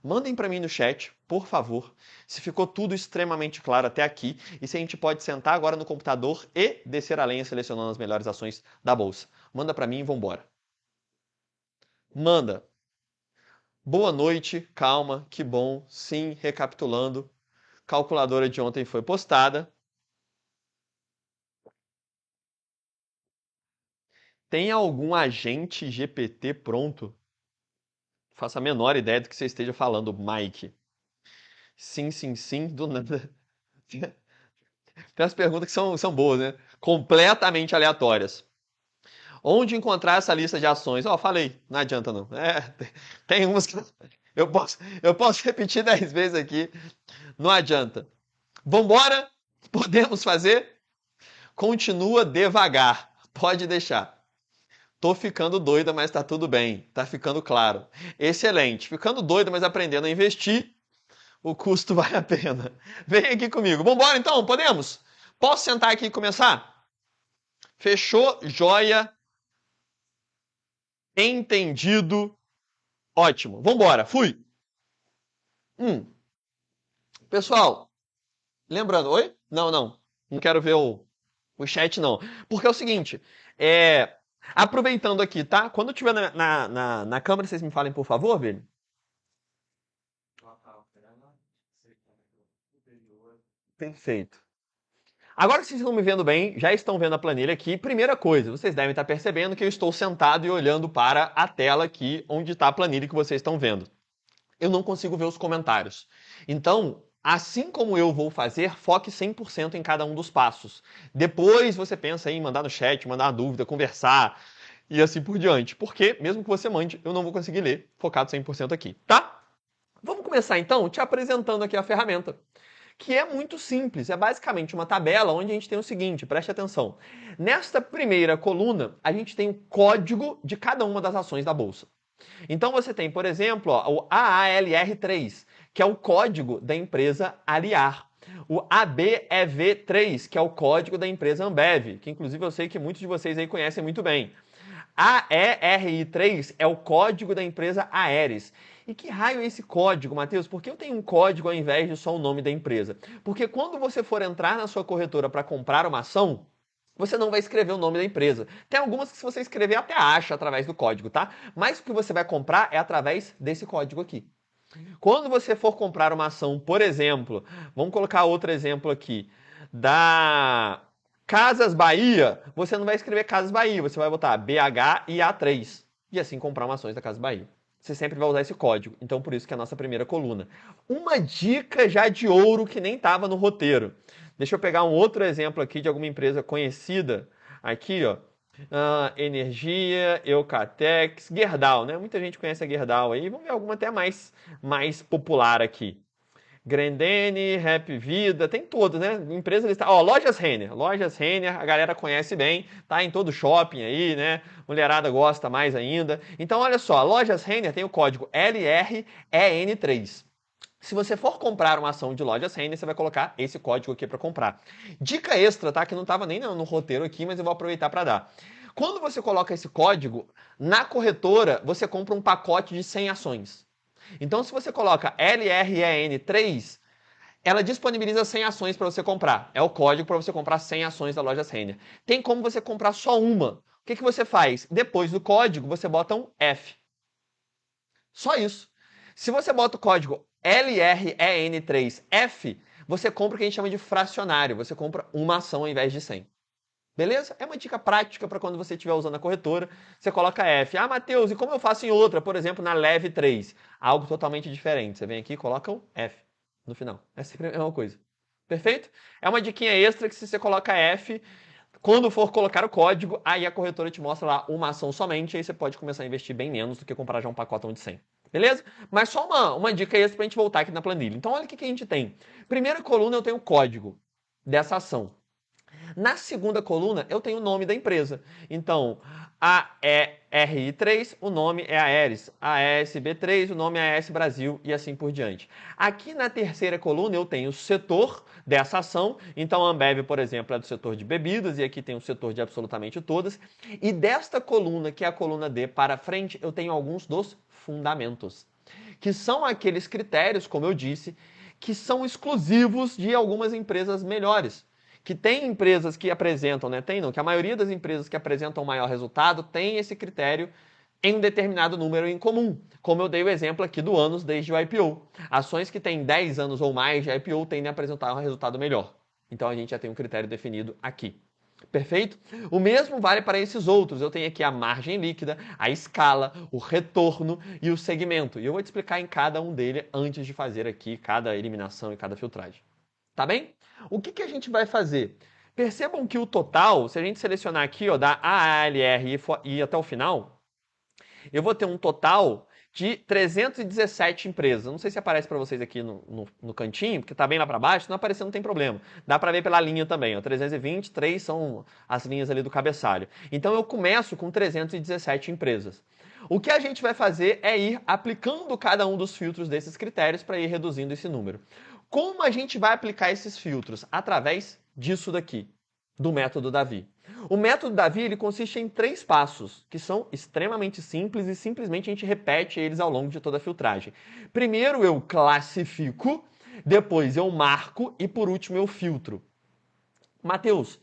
Mandem para mim no chat, por favor, se ficou tudo extremamente claro até aqui e se a gente pode sentar agora no computador e descer a lenha selecionando as melhores ações da bolsa. Manda para mim e vambora. Manda. Boa noite, calma, que bom. Sim, recapitulando. Calculadora de ontem foi postada. Tem algum agente GPT pronto? Faço a menor ideia do que você esteja falando, Mike. Sim, sim, sim, do nada. Tem as perguntas que são boas, né? Completamente aleatórias. Onde encontrar essa lista de ações? Ó, falei, não adianta não. Tem umas que eu posso repetir 10 vezes aqui, não adianta. Vambora? Podemos fazer? Continua devagar, pode deixar. Tô ficando doida, mas tá tudo bem, tá ficando claro. Excelente, ficando doida, mas aprendendo a investir, o custo vale a pena. Vem aqui comigo. Vambora então, podemos? Posso sentar aqui e começar? Fechou? Joia. Entendido. Ótimo. Vambora. Fui. Pessoal, lembrando... Oi? Não, não. Não quero ver o chat, não. Porque é o seguinte, aproveitando aqui, tá? Quando eu estiver na câmera, vocês me falem, por favor, velho. Perfeito. Agora que vocês estão me vendo bem, já estão vendo a planilha aqui, primeira coisa, vocês devem estar percebendo que eu estou sentado e olhando para a tela aqui, onde está a planilha que vocês estão vendo. Eu não consigo ver os comentários. Então, assim como eu vou fazer, foque 100% em cada um dos passos. Depois você pensa em mandar no chat, mandar uma dúvida, conversar e assim por diante. Porque, mesmo que você mande, eu não vou conseguir ler, focado 100% aqui, tá? Vamos começar então te apresentando aqui a ferramenta, que é muito simples. É basicamente uma tabela onde a gente tem o seguinte, preste atenção. Nesta primeira coluna, a gente tem o código de cada uma das ações da bolsa. Então você tem, por exemplo, ó, o AALR3, que é o código da empresa Aliar. O ABEV3, que é o código da empresa Ambev, que inclusive eu sei que muitos de vocês aí conhecem muito bem. AERI3 é o código da empresa Aeres. E que raio é esse código, Matheus? Por que eu tenho um código ao invés de só o nome da empresa? Porque quando você for entrar na sua corretora para comprar uma ação, você não vai escrever o nome da empresa. Tem algumas que se você escrever até acha através do código, tá? Mas o que você vai comprar é através desse código aqui. Quando você for comprar uma ação, por exemplo, vamos colocar outro exemplo aqui, da Casas Bahia, você não vai escrever Casas Bahia, você vai botar BH e A3 e assim comprar uma ações da Casas Bahia. Você sempre vai usar esse código, então por isso que é a nossa primeira coluna. Uma dica já de ouro que nem estava no roteiro. Deixa eu pegar um outro exemplo aqui de alguma empresa conhecida. Aqui, ó. Energia, Eucatex, Gerdau, né? Muita gente conhece a Gerdau aí. Vamos ver alguma até mais popular aqui. Grendene, Rap Vida, tem todas, né? Empresa listada. Ó, Lojas Renner. Lojas Renner, a galera conhece bem, tá em todo shopping aí, né? Mulherada gosta mais ainda. Então, olha só, Lojas Renner tem o código LREN3. Se você for comprar uma ação de Lojas Renner, você vai colocar esse código aqui para comprar. Dica extra, tá? Que não estava nem no roteiro aqui, mas eu vou aproveitar para dar. Quando você coloca esse código, na corretora, você compra um pacote de 100 ações. Então, se você coloca LREN3, ela disponibiliza 100 ações para você comprar. É o código para você comprar 100 ações da Lojas Renner. Tem como você comprar só uma. O que você faz? Depois do código, você bota um F. Só isso. Se você bota o código LREN3F, você compra o que a gente chama de fracionário. Você compra uma ação ao invés de 100. Beleza? É uma dica prática para quando você estiver usando a corretora. Você coloca F. Ah, Matheus, e como eu faço em outra? Por exemplo, na Leve 3. Algo totalmente diferente. Você vem aqui e coloca um F no final. É sempre a mesma coisa. Perfeito? É uma diquinha extra que se você coloca F, quando for colocar o código, aí a corretora te mostra lá uma ação somente, aí você pode começar a investir bem menos do que comprar já um pacotão de 100. Beleza? Mas só uma dica extra pra gente voltar aqui na planilha. Então olha o que a gente tem. Primeira coluna eu tenho o código dessa ação. Na segunda coluna, eu tenho o nome da empresa. Então, a ERI3, o nome é a Aeres. A ESB3, o nome é a AES Brasil e assim por diante. Aqui na terceira coluna, eu tenho o setor dessa ação. Então, a Ambev, por exemplo, é do setor de bebidas e aqui tem o setor de absolutamente todas. E desta coluna, que é a coluna D para frente, eu tenho alguns dos fundamentos, que são aqueles critérios, como eu disse, que são exclusivos de algumas empresas melhores. Que tem empresas que apresentam, né? Tem não, que a maioria das empresas que apresentam maior resultado tem esse critério em um determinado número em comum. Como eu dei o exemplo aqui do anos desde o IPO. Ações que têm 10 anos ou mais de IPO tendem a apresentar um resultado melhor. Então a gente já tem um critério definido aqui. Perfeito? O mesmo vale para esses outros. Eu tenho aqui a margem líquida, a escala, o retorno e o segmento. E eu vou te explicar em cada um deles antes de fazer aqui cada eliminação e cada filtragem. Tá bem? O que a gente vai fazer? Percebam que o total, se a gente selecionar aqui, ó, da AALR e ir até o final, eu vou ter um total de 317 empresas. Não sei se aparece para vocês aqui no cantinho, porque está bem lá para baixo. Se não aparecer, não tem problema. Dá para ver pela linha também. Ó, 323 são as linhas ali do cabeçalho. Então, eu começo com 317 empresas. O que a gente vai fazer é ir aplicando cada um dos filtros desses critérios para ir reduzindo esse número. Como a gente vai aplicar esses filtros? Através disso daqui, do método Davi. O método Davi ele consiste em 3 passos, que são extremamente simples e simplesmente a gente repete eles ao longo de toda a filtragem. Primeiro eu classifico, depois eu marco e por último eu filtro. Matheus,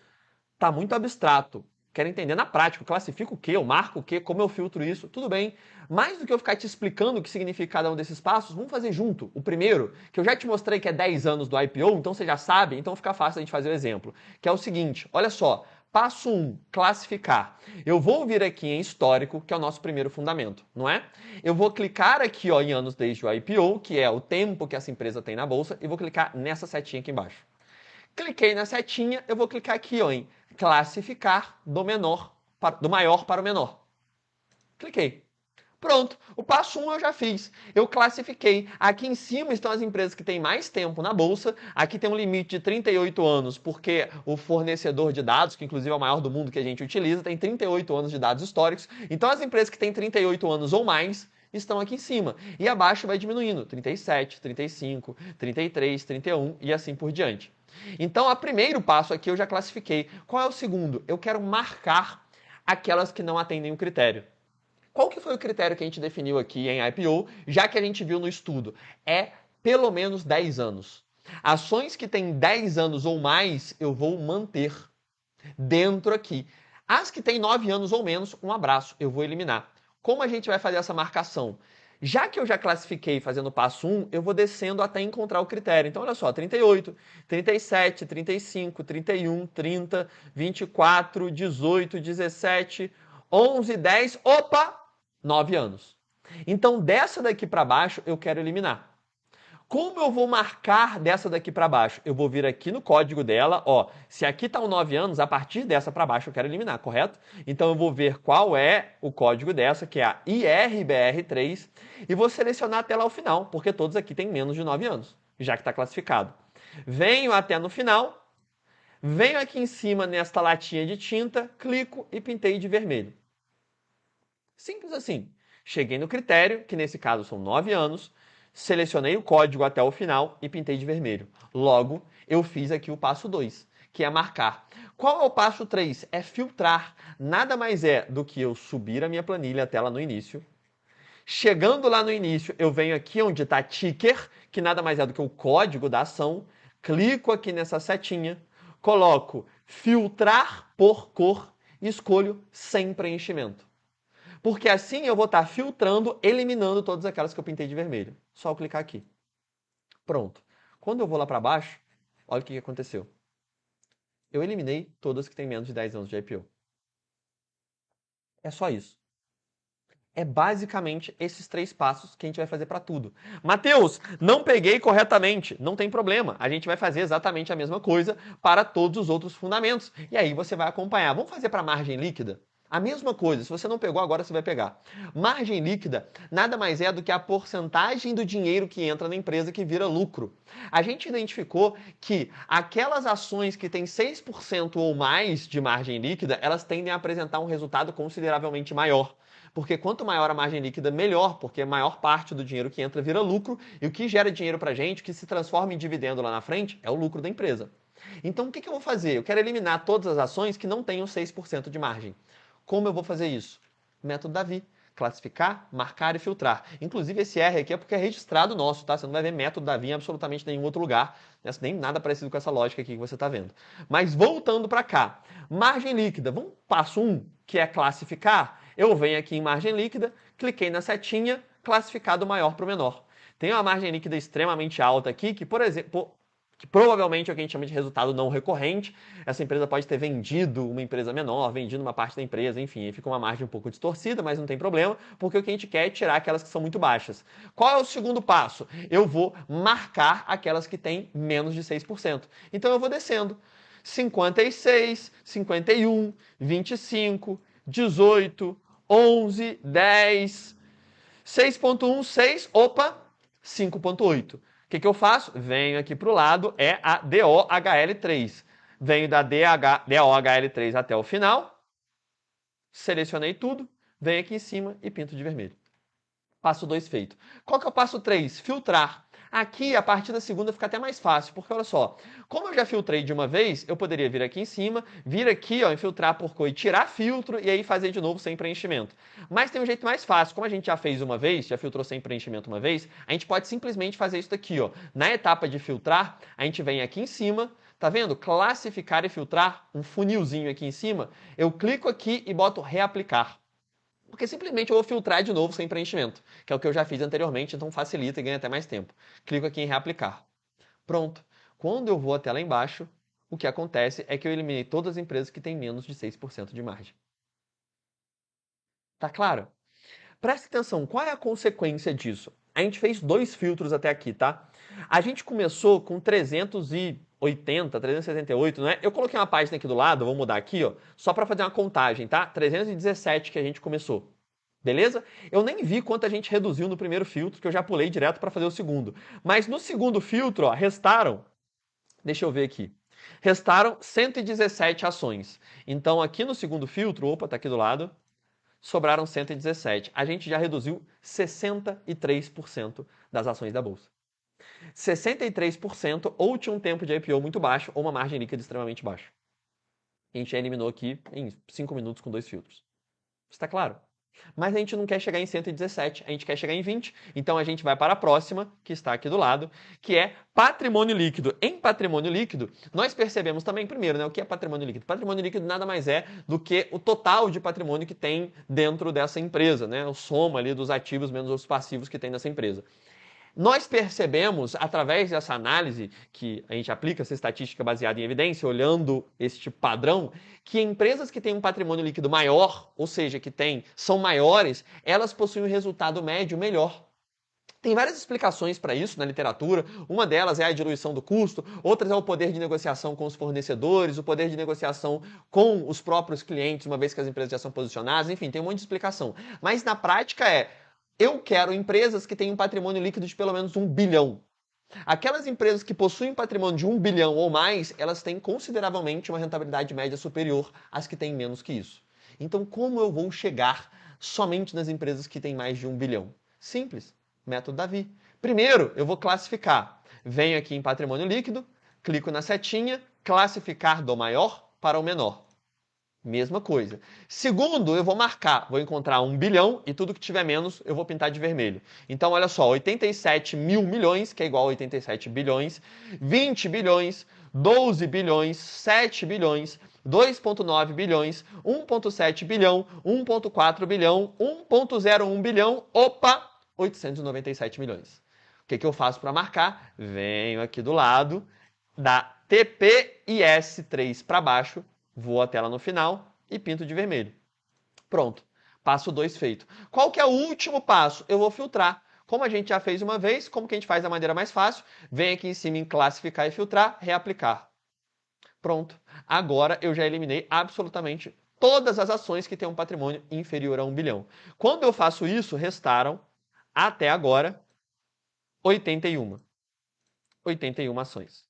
tá muito abstrato. Quero entender na prática, eu classifico o quê? Eu marco o quê? Como eu filtro isso? Tudo bem. Mais do que eu ficar te explicando o que significa cada um desses passos, vamos fazer junto. O primeiro, que eu já te mostrei que é 10 anos do IPO, então você já sabe, então fica fácil a gente fazer o exemplo. Que é o seguinte, olha só, passo 1, classificar. Eu vou vir aqui em histórico, que é o nosso primeiro fundamento, não é? Eu vou clicar aqui ó, em anos desde o IPO, que é o tempo que essa empresa tem na bolsa, e vou clicar nessa setinha aqui embaixo. Cliquei na setinha, eu vou clicar aqui ó, em classificar do maior para o menor. Cliquei. Pronto, o passo 1 eu já fiz. Eu classifiquei. Aqui em cima estão as empresas que têm mais tempo na bolsa. Aqui tem um limite de 38 anos, porque o fornecedor de dados, que inclusive é o maior do mundo que a gente utiliza, tem 38 anos de dados históricos. Então as empresas que têm 38 anos ou mais estão aqui em cima. E abaixo vai diminuindo. 37, 35, 33, 31 e assim por diante. Então, o primeiro passo aqui eu já classifiquei. Qual é o segundo? Eu quero marcar aquelas que não atendem o critério. Qual que foi o critério que a gente definiu aqui em IPO, já que a gente viu no estudo? É pelo menos 10 anos. Ações que têm 10 anos ou mais, eu vou manter dentro aqui. As que têm 9 anos ou menos, um abraço, eu vou eliminar. Como a gente vai fazer essa marcação? Já que eu já classifiquei fazendo o passo 1, eu vou descendo até encontrar o critério. Então, olha só, 38, 37, 35, 31, 30, 24, 18, 17, 11, 10, opa, 9 anos. Então, dessa daqui para baixo, eu quero eliminar. Como eu vou marcar dessa daqui para baixo? Eu vou vir aqui no código dela, ó, se aqui está o 9 anos, a partir dessa para baixo eu quero eliminar, correto? Então eu vou ver qual é o código dessa, que é a IRBR3, e vou selecionar até lá o final, porque todos aqui têm menos de 9 anos, já que está classificado. Venho até no final, venho aqui em cima nesta latinha de tinta, clico e pintei de vermelho. Simples assim. Cheguei no critério, que nesse caso são 9 anos, selecionei o código até o final e pintei de vermelho. Logo, eu fiz aqui o passo 2, que é marcar. Qual é o passo 3? É filtrar. Nada mais é do que eu subir a minha planilha até lá no início. Chegando lá no início, eu venho aqui onde está ticker, que nada mais é do que o código da ação. Clico aqui nessa setinha, coloco filtrar por cor e escolho sem preenchimento. Porque assim eu vou estar filtrando, eliminando todas aquelas que eu pintei de vermelho. Só eu clicar aqui. Pronto. Quando eu vou lá para baixo, olha o que aconteceu. Eu eliminei todas que têm menos de 10 anos de IPO. É só isso. É basicamente esses 3 passos que a gente vai fazer para tudo. Mateus, não peguei corretamente. Não tem problema. A gente vai fazer exatamente a mesma coisa para todos os outros fundamentos. E aí você vai acompanhar. Vamos fazer para margem líquida? A mesma coisa, se você não pegou, agora você vai pegar. Margem líquida nada mais é do que a porcentagem do dinheiro que entra na empresa que vira lucro. A gente identificou que aquelas ações que têm 6% ou mais de margem líquida, elas tendem a apresentar um resultado consideravelmente maior. Porque quanto maior a margem líquida, melhor, porque a maior parte do dinheiro que entra vira lucro, e o que gera dinheiro pra gente, que se transforma em dividendo lá na frente, é o lucro da empresa. Então, o que eu vou fazer? Eu quero eliminar todas as ações que não tenham 6% de margem. Como eu vou fazer isso? Método Davi. Classificar, marcar e filtrar. Inclusive, esse R aqui é porque é registrado nosso, tá? Você não vai ver método Davi em absolutamente nenhum outro lugar. Nem nada parecido com essa lógica aqui que você está vendo. Mas voltando para cá. Margem líquida. Vamos passo 1, que é classificar. Eu venho aqui em margem líquida, cliquei na setinha, classificar do maior para o menor. Tem uma margem líquida extremamente alta aqui, que, por exemplo, que provavelmente é o que a gente chama de resultado não recorrente. Essa empresa pode ter vendido uma empresa menor, vendido uma parte da empresa, enfim, fica uma margem um pouco distorcida, mas não tem problema, porque o que a gente quer é tirar aquelas que são muito baixas. Qual é o segundo passo? Eu vou marcar aquelas que têm menos de 6%. Então eu vou descendo. 56, 51, 25, 18, 11, 10, 6.1, 6, opa, 5.8. O que eu faço? Venho aqui para o lado, é a DOHL3. Venho da DOHL3 até o final, selecionei tudo, venho aqui em cima e pinto de vermelho. Passo 2 feito. Qual que é o passo 3? Filtrar. Aqui, a partir da segunda, fica até mais fácil, porque olha só, como eu já filtrei de uma vez, eu poderia vir aqui em cima, vir aqui, ó, em filtrar por cor e tirar filtro, e aí fazer de novo sem preenchimento. Mas tem um jeito mais fácil, como a gente já fez uma vez, já filtrou sem preenchimento uma vez, a gente pode simplesmente fazer isso daqui, ó. Na etapa de filtrar, a gente vem aqui em cima, tá vendo? Classificar e filtrar, um funilzinho aqui em cima, eu clico aqui e boto reaplicar. Porque simplesmente eu vou filtrar de novo sem preenchimento, que é o que eu já fiz anteriormente, então facilita e ganha até mais tempo. Clico aqui em reaplicar. Pronto. Quando eu vou até lá embaixo, o que acontece é que eu eliminei todas as empresas que têm menos de 6% de margem. Tá claro? Presta atenção, qual é a consequência disso? A gente fez 2 filtros até aqui, tá? A gente começou com 380, 378, não é? Eu coloquei uma página aqui do lado, vou mudar aqui, ó, só para fazer uma contagem, tá? 317 que a gente começou. Beleza? Eu nem vi quanto a gente reduziu no primeiro filtro, que eu já pulei direto para fazer o segundo. Mas no segundo filtro, ó, restaram, deixa eu ver aqui, restaram 117 ações. Então aqui no segundo filtro, opa, tá aqui do lado, sobraram 117. A gente já reduziu 63% das ações da bolsa. 63% ou tinha um tempo de IPO muito baixo ou uma margem líquida extremamente baixa. A gente já eliminou aqui em 5 minutos com 2 filtros. Está claro? Mas a gente não quer chegar em 117, a gente quer chegar em 20. Então a gente vai para a próxima, que está aqui do lado, que é patrimônio líquido. Em patrimônio líquido, nós percebemos também, primeiro, né, o que é patrimônio líquido? Patrimônio líquido nada mais é do que o total de patrimônio que tem dentro dessa empresa, né? O soma ali dos ativos menos os passivos que tem nessa empresa. Nós percebemos, através dessa análise, que a gente aplica essa estatística baseada em evidência, olhando este padrão, que empresas que têm um patrimônio líquido maior, ou seja, são maiores, elas possuem um resultado médio melhor. Tem várias explicações para isso na literatura. Uma delas é a diluição do custo, outras é o poder de negociação com os fornecedores, o poder de negociação com os próprios clientes, uma vez que as empresas já são posicionadas. Enfim, tem um monte de explicação. Mas na prática eu quero empresas que tenham um patrimônio líquido de pelo menos 1 bilhão. Aquelas empresas que possuem patrimônio de 1 bilhão ou mais, elas têm consideravelmente uma rentabilidade média superior às que têm menos que isso. Então, como eu vou chegar somente nas empresas que têm mais de 1 bilhão? Simples. Método Davi. Primeiro, eu vou classificar. Venho aqui em patrimônio líquido, clico na setinha, classificar do maior para o menor. Mesma coisa. Segundo, eu vou marcar, vou encontrar 1 bilhão e tudo que tiver menos eu vou pintar de vermelho. Então, olha só, 87 mil milhões, que é igual a 87 bilhões, 20 bilhões, 12 bilhões, 7 bilhões, 2,9 bilhões, 1,7 bilhão, 1,4 bilhão, 1,01 bilhão, opa, 897 milhões. O que eu faço para marcar? Venho aqui do lado, da TPIS3 para baixo, vou até lá no final e pinto de vermelho. Pronto. Passo 2 feito. Qual que é o último passo? Eu vou filtrar. Como a gente já fez uma vez, como que a gente faz da maneira mais fácil? Vem aqui em cima em classificar e filtrar, reaplicar. Pronto. Agora eu já eliminei absolutamente todas as ações que têm um patrimônio inferior a 1 bilhão. Quando eu faço isso, restaram, até agora, 81 ações.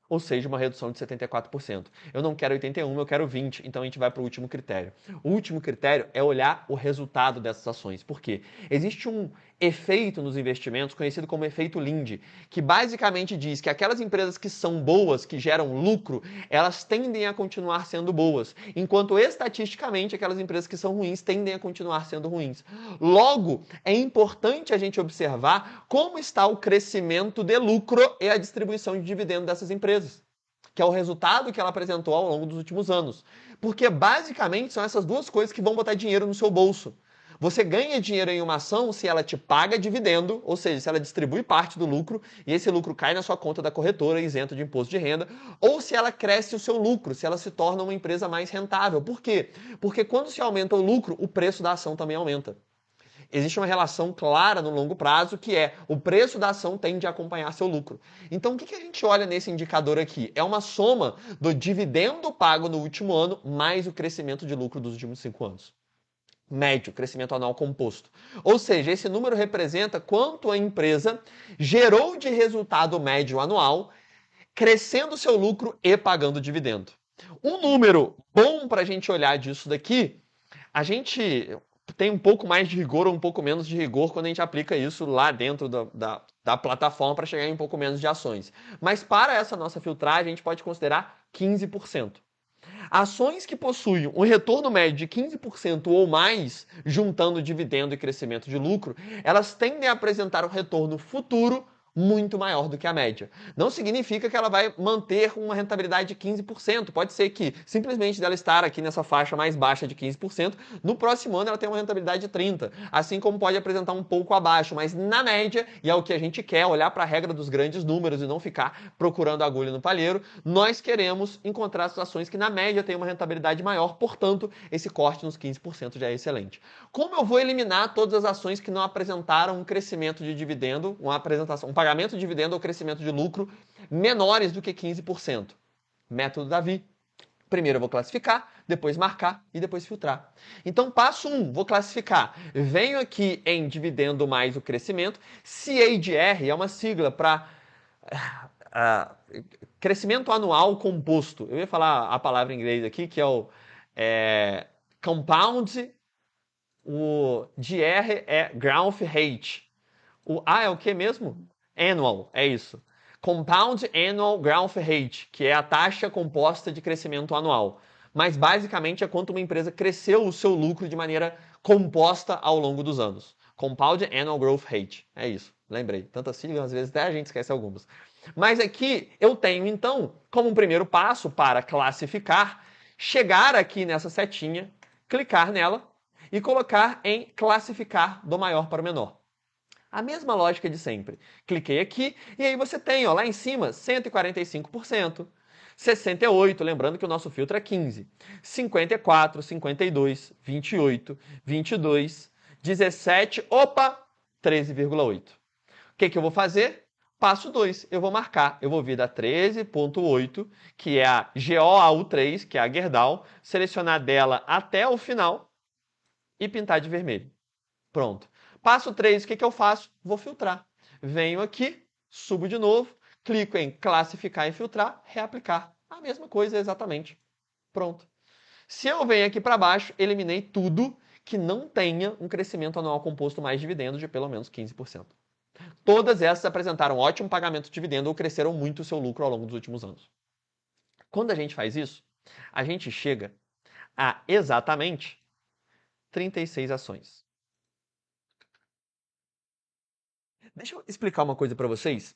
Ou seja, uma redução de 74%. Eu não quero 81, eu quero 20, então a gente vai para o último critério. O último critério é olhar o resultado dessas ações. Por quê? Existe um efeito nos investimentos conhecido como efeito Linde, que basicamente diz que aquelas empresas que são boas, que geram lucro, elas tendem a continuar sendo boas, enquanto estatisticamente aquelas empresas que são ruins tendem a continuar sendo ruins. Logo, é importante a gente observar como está o crescimento de lucro e a distribuição de dividendo dessas empresas, que é o resultado que ela apresentou ao longo dos últimos anos. Porque basicamente são essas duas coisas que vão botar dinheiro no seu bolso. Você ganha dinheiro em uma ação se ela te paga dividendo, ou seja, se ela distribui parte do lucro e esse lucro cai na sua conta da corretora isento de imposto de renda, ou se ela cresce o seu lucro, se ela se torna uma empresa mais rentável. Por quê? Porque quando se aumenta o lucro, o preço da ação também aumenta. Existe uma relação clara no longo prazo que é o preço da ação tende a acompanhar seu lucro. Então, o que a gente olha nesse indicador aqui? É uma soma do dividendo pago no último ano mais o crescimento de lucro dos últimos 5 anos. Médio, crescimento anual composto. Ou seja, esse número representa quanto a empresa gerou de resultado médio anual, crescendo seu lucro e pagando dividendo. Um número bom para a gente olhar disso daqui, a gente tem um pouco mais de rigor ou um pouco menos de rigor quando a gente aplica isso lá dentro da plataforma para chegar em um pouco menos de ações. Mas para essa nossa filtragem, a gente pode considerar 15%. Ações que possuem um retorno médio de 15% ou mais, juntando dividendo e crescimento de lucro, elas tendem a apresentar um retorno futuro muito maior do que a média. Não significa que ela vai manter uma rentabilidade de 15%. Pode ser que, simplesmente dela estar aqui nessa faixa mais baixa de 15%, no próximo ano ela tenha uma rentabilidade de 30%. Assim como pode apresentar um pouco abaixo, mas na média, e é o que a gente quer, olhar para a regra dos grandes números e não ficar procurando agulha no palheiro, nós queremos encontrar essas ações que na média têm uma rentabilidade maior, portanto, esse corte nos 15% já é excelente. Como eu vou eliminar todas as ações que não apresentaram um crescimento de dividendo, um pagamento de dividendo ou crescimento de lucro menores do que 15%? Método Davi. Primeiro eu vou classificar, depois marcar e depois filtrar. Então, passo 1, vou classificar. Venho aqui em dividendo mais o crescimento. CAGR é uma sigla para crescimento anual composto. Eu ia falar a palavra em inglês aqui, que é o compound. O GR é growth rate. O A é o que mesmo? Annual, é isso. Compound Annual Growth Rate, que é a taxa composta de crescimento anual. Mas basicamente é quanto uma empresa cresceu o seu lucro de maneira composta ao longo dos anos. Compound Annual Growth Rate. É isso. Lembrei. Tantas siglas, às vezes até a gente esquece algumas. Mas aqui eu tenho, então, como um primeiro passo para classificar, chegar aqui nessa setinha, clicar nela e colocar em classificar do maior para o menor. A mesma lógica de sempre. Cliquei aqui e aí você tem, ó, lá em cima, 145%, 68%, lembrando que o nosso filtro é 15%, 54%, 52%, 28%, 22%, 17%, opa, 13,8%. O que eu vou fazer? Passo 2, eu vou marcar. Eu vou vir da 13.8, que é a GOAU3, que é a Gerdau, selecionar dela até o final e pintar de vermelho. Pronto. Passo 3, o que eu faço? Vou filtrar. Venho aqui, subo de novo, clico em classificar e filtrar, reaplicar. A mesma coisa exatamente. Pronto. Se eu venho aqui para baixo, eliminei tudo que não tenha um crescimento anual composto mais dividendos de pelo menos 15%. Todas essas apresentaram ótimo pagamento de dividendo ou cresceram muito o seu lucro ao longo dos últimos anos. Quando a gente faz isso, a gente chega a exatamente 36 ações. Deixa eu explicar uma coisa para vocês,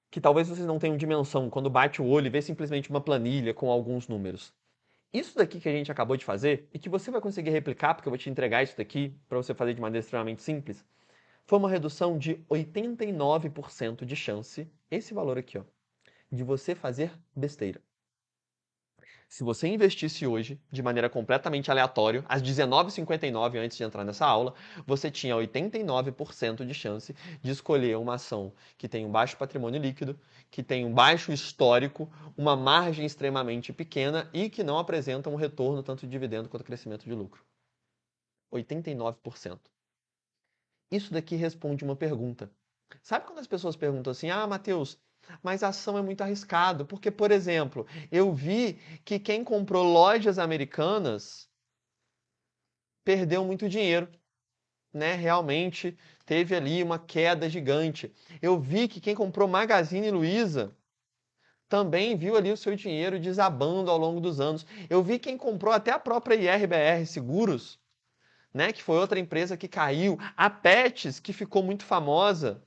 que talvez vocês não tenham dimensão quando bate o olho e vê simplesmente uma planilha com alguns números. Isso daqui que a gente acabou de fazer, e que você vai conseguir replicar, porque eu vou te entregar isso daqui para você fazer de maneira extremamente simples, foi uma redução de 89% de chance, esse valor aqui, ó, de você fazer besteira. Se você investisse hoje, de maneira completamente aleatória, às 19h59 antes de entrar nessa aula, você tinha 89% de chance de escolher uma ação que tem um baixo patrimônio líquido, que tem um baixo histórico, uma margem extremamente pequena e que não apresenta um retorno tanto de dividendo quanto crescimento de lucro. 89%. Isso daqui responde uma pergunta. Sabe quando as pessoas perguntam assim, Matheus, mas a ação é muito arriscado, porque, por exemplo, eu vi que quem comprou lojas americanas perdeu muito dinheiro, né? Realmente teve ali uma queda gigante. Eu vi que quem comprou Magazine Luiza também viu ali o seu dinheiro desabando ao longo dos anos. Eu vi quem comprou até a própria IRBR Seguros, né? Que foi outra empresa que caiu. A Pets, que ficou muito famosa.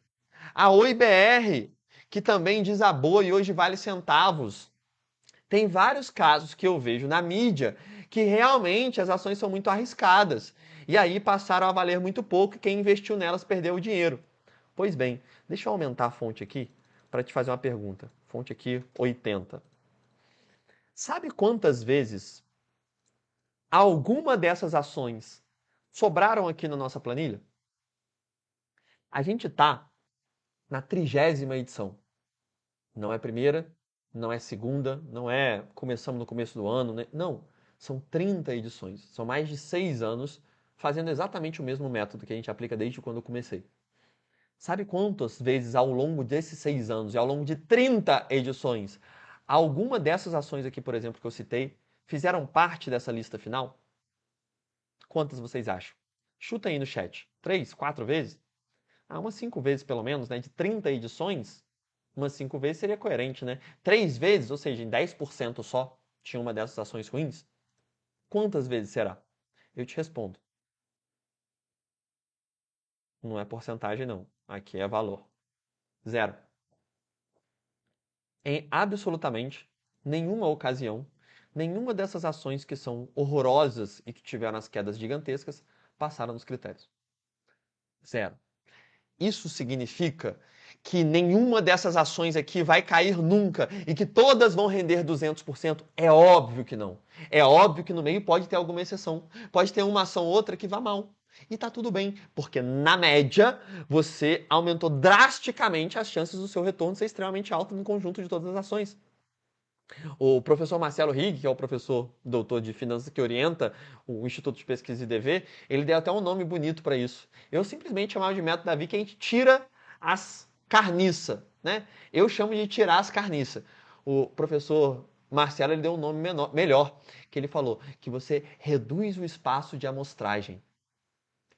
A OIBR, que também desabou e hoje vale centavos. Tem vários casos que eu vejo na mídia que realmente as ações são muito arriscadas. E aí passaram a valer muito pouco e quem investiu nelas perdeu o dinheiro. Pois bem, deixa eu aumentar a fonte aqui para te fazer uma pergunta. Fonte aqui, 80. Sabe quantas vezes alguma dessas ações sobraram aqui na nossa planilha? A gente está na 30ª edição. Não é primeira, não é segunda, não é começamos no começo do ano, né? Não, são 30 edições. São mais de 6 anos fazendo exatamente o mesmo método que a gente aplica desde quando eu comecei. Sabe quantas vezes ao longo desses 6 anos e ao longo de 30 edições, alguma dessas ações aqui, por exemplo, que eu citei, fizeram parte dessa lista final? Quantas vocês acham? Chuta aí no chat. 3, 4 vezes? Umas 5 vezes pelo menos, né? De 30 edições, umas 5 vezes seria coerente, né? 3 vezes, ou seja, em 10% só, tinha uma dessas ações ruins. Quantas vezes será? Eu te respondo. Não é porcentagem, não. Aqui é valor. 0. Em absolutamente nenhuma ocasião, nenhuma dessas ações que são horrorosas e que tiveram as quedas gigantescas passaram nos critérios. 0. Isso significa que nenhuma dessas ações aqui vai cair nunca e que todas vão render 200%? É óbvio que não. É óbvio que no meio pode ter alguma exceção. Pode ter uma ação ou outra que vá mal. E tá tudo bem, porque na média você aumentou drasticamente as chances do seu retorno ser extremamente alto no conjunto de todas as ações. O professor Marcelo Higg, que é o professor doutor de finanças que orienta o Instituto de Pesquisa IDV, ele deu até um nome bonito para isso. Eu simplesmente chamava de método Davi, que a gente tira as carniça, né? Eu chamo de tirar as carniça. O professor Marcelo ele deu um nome melhor, que ele falou que você reduz o espaço de amostragem.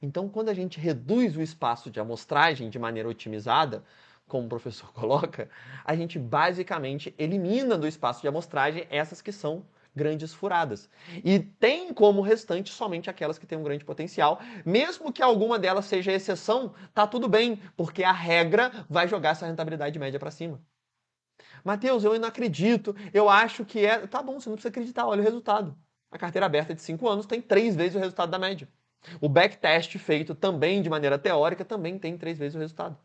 Então, quando a gente reduz o espaço de amostragem de maneira otimizada, como o professor coloca, a gente basicamente elimina do espaço de amostragem essas que são grandes furadas. E tem como restante somente aquelas que têm um grande potencial. Mesmo que alguma delas seja exceção, tá tudo bem, porque a regra vai jogar essa rentabilidade média para cima. Mateus, eu não acredito, eu acho que é... Tá bom, você não precisa acreditar, olha o resultado. A carteira aberta de 5 anos tem 3 vezes o resultado da média. O backtest feito também de maneira teórica também tem 3 vezes o resultado.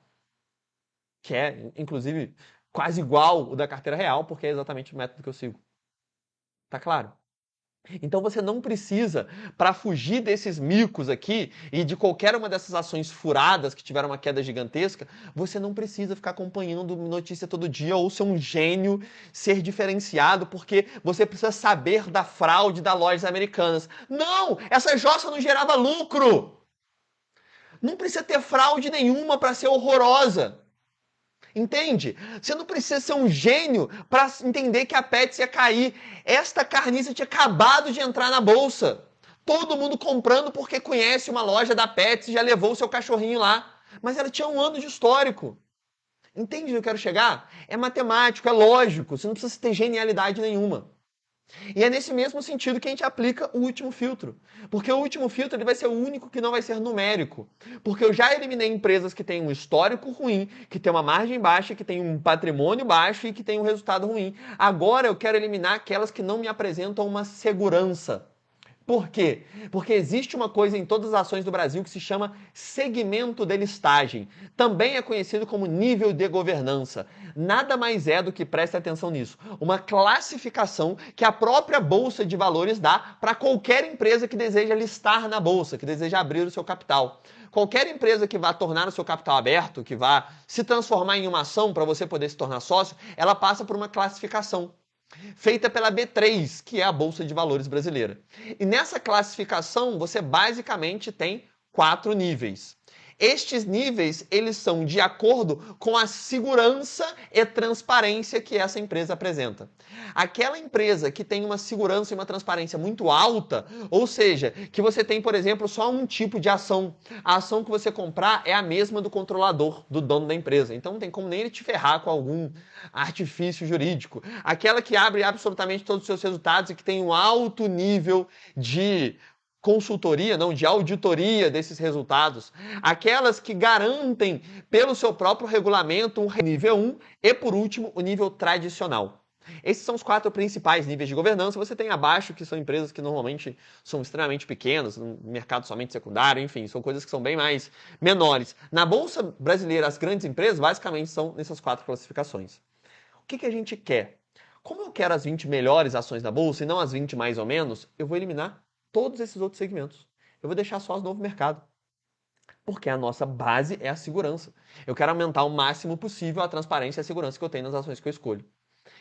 Que é, inclusive, quase igual o da carteira real, porque é exatamente o método que eu sigo. Tá claro? Então você não precisa, para fugir desses micos aqui e de qualquer uma dessas ações furadas que tiveram uma queda gigantesca, você não precisa ficar acompanhando notícia todo dia ou ser um gênio, ser diferenciado, porque você precisa saber da fraude das lojas americanas. Não! Essa jossa não gerava lucro! Não precisa ter fraude nenhuma para ser horrorosa. Entende? Você não precisa ser um gênio para entender que a Pets ia cair. Esta carniça tinha acabado de entrar na bolsa. Todo mundo comprando porque conhece uma loja da Pets e já levou o seu cachorrinho lá. Mas ela tinha um ano de histórico. Entende onde eu quero chegar? É matemático, é lógico. Você não precisa ter genialidade nenhuma. E é nesse mesmo sentido que a gente aplica o último filtro. Porque o último filtro ele vai ser o único que não vai ser numérico. Porque eu já eliminei empresas que têm um histórico ruim, que têm uma margem baixa, que têm um patrimônio baixo e que têm um resultado ruim. Agora eu quero eliminar aquelas que não me apresentam uma segurança. Por quê? Porque existe uma coisa em todas as ações do Brasil que se chama segmento de listagem. Também é conhecido como nível de governança. Nada mais é do que, preste atenção nisso, uma classificação que a própria Bolsa de Valores dá para qualquer empresa que deseja listar na Bolsa, que deseja abrir o seu capital. Qualquer empresa que vá tornar o seu capital aberto, que vá se transformar em uma ação para você poder se tornar sócio, ela passa por uma classificação feita pela B3, que é a Bolsa de Valores brasileira. E nessa classificação, você basicamente tem 4 níveis. Estes níveis, eles são de acordo com a segurança e transparência que essa empresa apresenta. Aquela empresa que tem uma segurança e uma transparência muito alta, ou seja, que você tem, por exemplo, só um tipo de ação. A ação que você comprar é a mesma do controlador, do dono da empresa. Então não tem como nem ele te ferrar com algum artifício jurídico. Aquela que abre absolutamente todos os seus resultados e que tem um alto nível de consultoria, não, de auditoria desses resultados. Aquelas que garantem, pelo seu próprio regulamento, um nível 1 e, por último, o nível tradicional. Esses são os 4 principais níveis de governança. Você tem abaixo, que são empresas que normalmente são extremamente pequenas, no mercado somente secundário, enfim, são coisas que são bem mais menores. Na Bolsa Brasileira, as grandes empresas basicamente são nessas 4 classificações. O que a gente quer? Como eu quero as 20 melhores ações da Bolsa e não as 20 mais ou menos, eu vou eliminar todos esses outros segmentos. Eu vou deixar só as novo mercado. Porque a nossa base é a segurança. Eu quero aumentar o máximo possível a transparência e a segurança que eu tenho nas ações que eu escolho.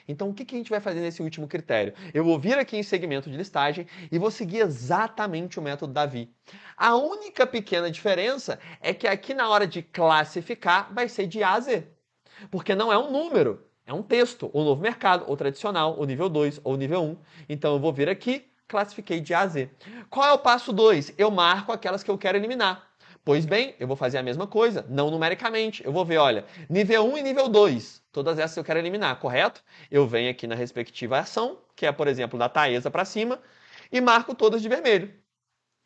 Então, o que a gente vai fazer nesse último critério? Eu vou vir aqui em segmento de listagem e vou seguir exatamente o método Davi. A única pequena diferença é que aqui na hora de classificar vai ser de A a Z. Porque não é um número, é um texto. O novo mercado, ou tradicional, o nível 2, ou nível 1. Então eu vou vir aqui, classifiquei de A a Z. Qual é o passo 2? Eu marco aquelas que eu quero eliminar. Pois bem, eu vou fazer a mesma coisa, não numericamente. Eu vou ver, olha, nível 1 e nível 2. Todas essas eu quero eliminar, correto? Eu venho aqui na respectiva ação, que é, por exemplo, da Taesa para cima, e marco todas de vermelho,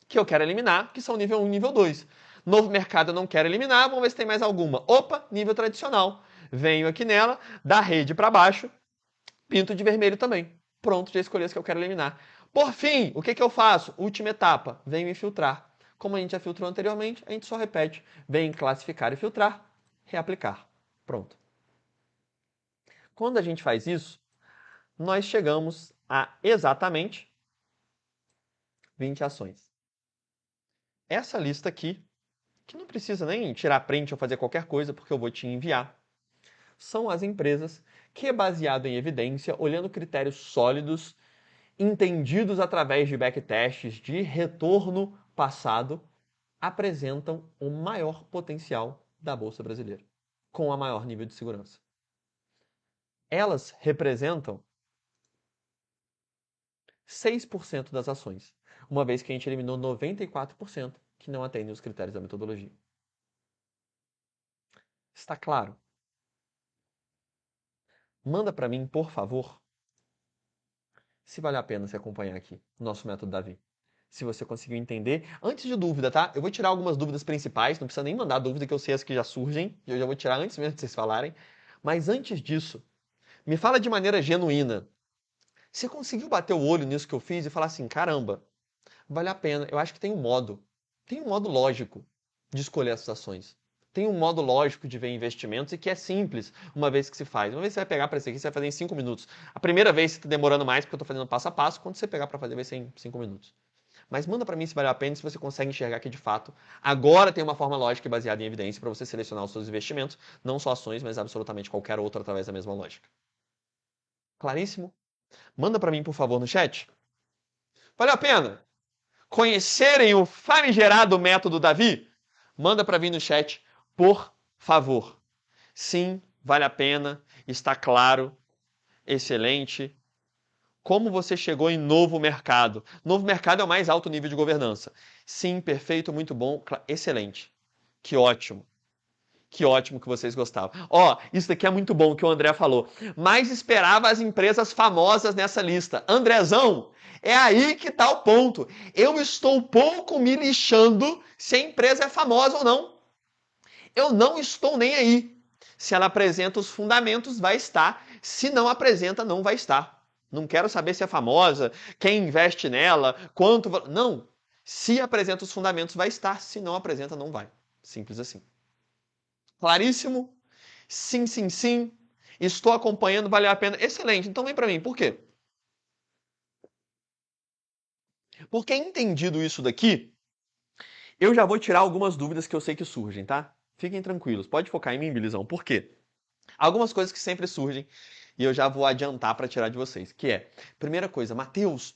que eu quero eliminar, que são nível 1 e nível 2. Novo mercado eu não quero eliminar, vamos ver se tem mais alguma. Opa, nível tradicional. Venho aqui nela, da rede para baixo, pinto de vermelho também. Pronto, já escolhi as que eu quero eliminar. Por fim, o que eu faço? Última etapa, venho em filtrar. Como a gente já filtrou anteriormente, a gente só repete. Vem em classificar e filtrar, reaplicar. Pronto. Quando a gente faz isso, nós chegamos a exatamente 20 ações. Essa lista aqui, que não precisa nem tirar print ou fazer qualquer coisa, porque eu vou te enviar, são as empresas que, baseado em evidência, olhando critérios sólidos, entendidos através de backtests de retorno passado, apresentam o maior potencial da Bolsa Brasileira, com a maior nível de segurança. Elas representam 6% das ações, uma vez que a gente eliminou 94% que não atendem os critérios da metodologia. Está claro? Manda para mim, por favor, se vale a pena você acompanhar aqui o nosso método Davi. Se você conseguiu entender. Antes de dúvida, tá? Eu vou tirar algumas dúvidas principais, não precisa nem mandar dúvida, que eu sei as que já surgem, eu já vou tirar antes mesmo de vocês falarem. Mas antes disso, me fala de maneira genuína. Você conseguiu bater o olho nisso que eu fiz e falar assim, caramba, vale a pena. Eu acho que tem um modo lógico de escolher essas ações. Tem um modo lógico de ver investimentos e que é simples uma vez que se faz. Uma vez que você vai pegar para isso aqui, você vai fazer em 5 minutos. A primeira vez você está demorando mais porque eu estou fazendo passo a passo, quando você pegar para fazer vai ser em 5 minutos. Mas manda para mim se vale a pena e se você consegue enxergar que de fato agora tem uma forma lógica e baseada em evidência para você selecionar os seus investimentos, não só ações, mas absolutamente qualquer outro através da mesma lógica. Claríssimo? Manda para mim, por favor, no chat. Valeu a pena conhecerem o famigerado método Davi? Manda para mim no chat, por favor. Sim, vale a pena, está claro, excelente. Como você chegou em novo mercado? Novo mercado é o mais alto nível de governança. Sim, perfeito, muito bom, excelente. Que ótimo. Que ótimo que vocês gostavam. Ó, isso daqui é muito bom que o André falou. Mas esperava as empresas famosas nessa lista. Andrezão, é aí que tá o ponto. Eu estou pouco me lixando se a empresa é famosa ou não. Eu não estou nem aí. Se ela apresenta os fundamentos, vai estar. Se não apresenta, não vai estar. Não quero saber se é famosa, quem investe nela, quanto... Não. Se apresenta os fundamentos, vai estar. Se não apresenta, não vai. Simples assim. Claríssimo? Sim, sim, sim. Estou acompanhando, valeu a pena. Excelente. Então vem para mim. Por quê? Porque entendido isso daqui, eu já vou tirar algumas dúvidas que eu sei que surgem, tá? Fiquem tranquilos. Pode focar em mim, Bilizão. Por quê? Algumas coisas que sempre surgem e eu já vou adiantar para tirar de vocês, que é, primeira coisa, Matheus,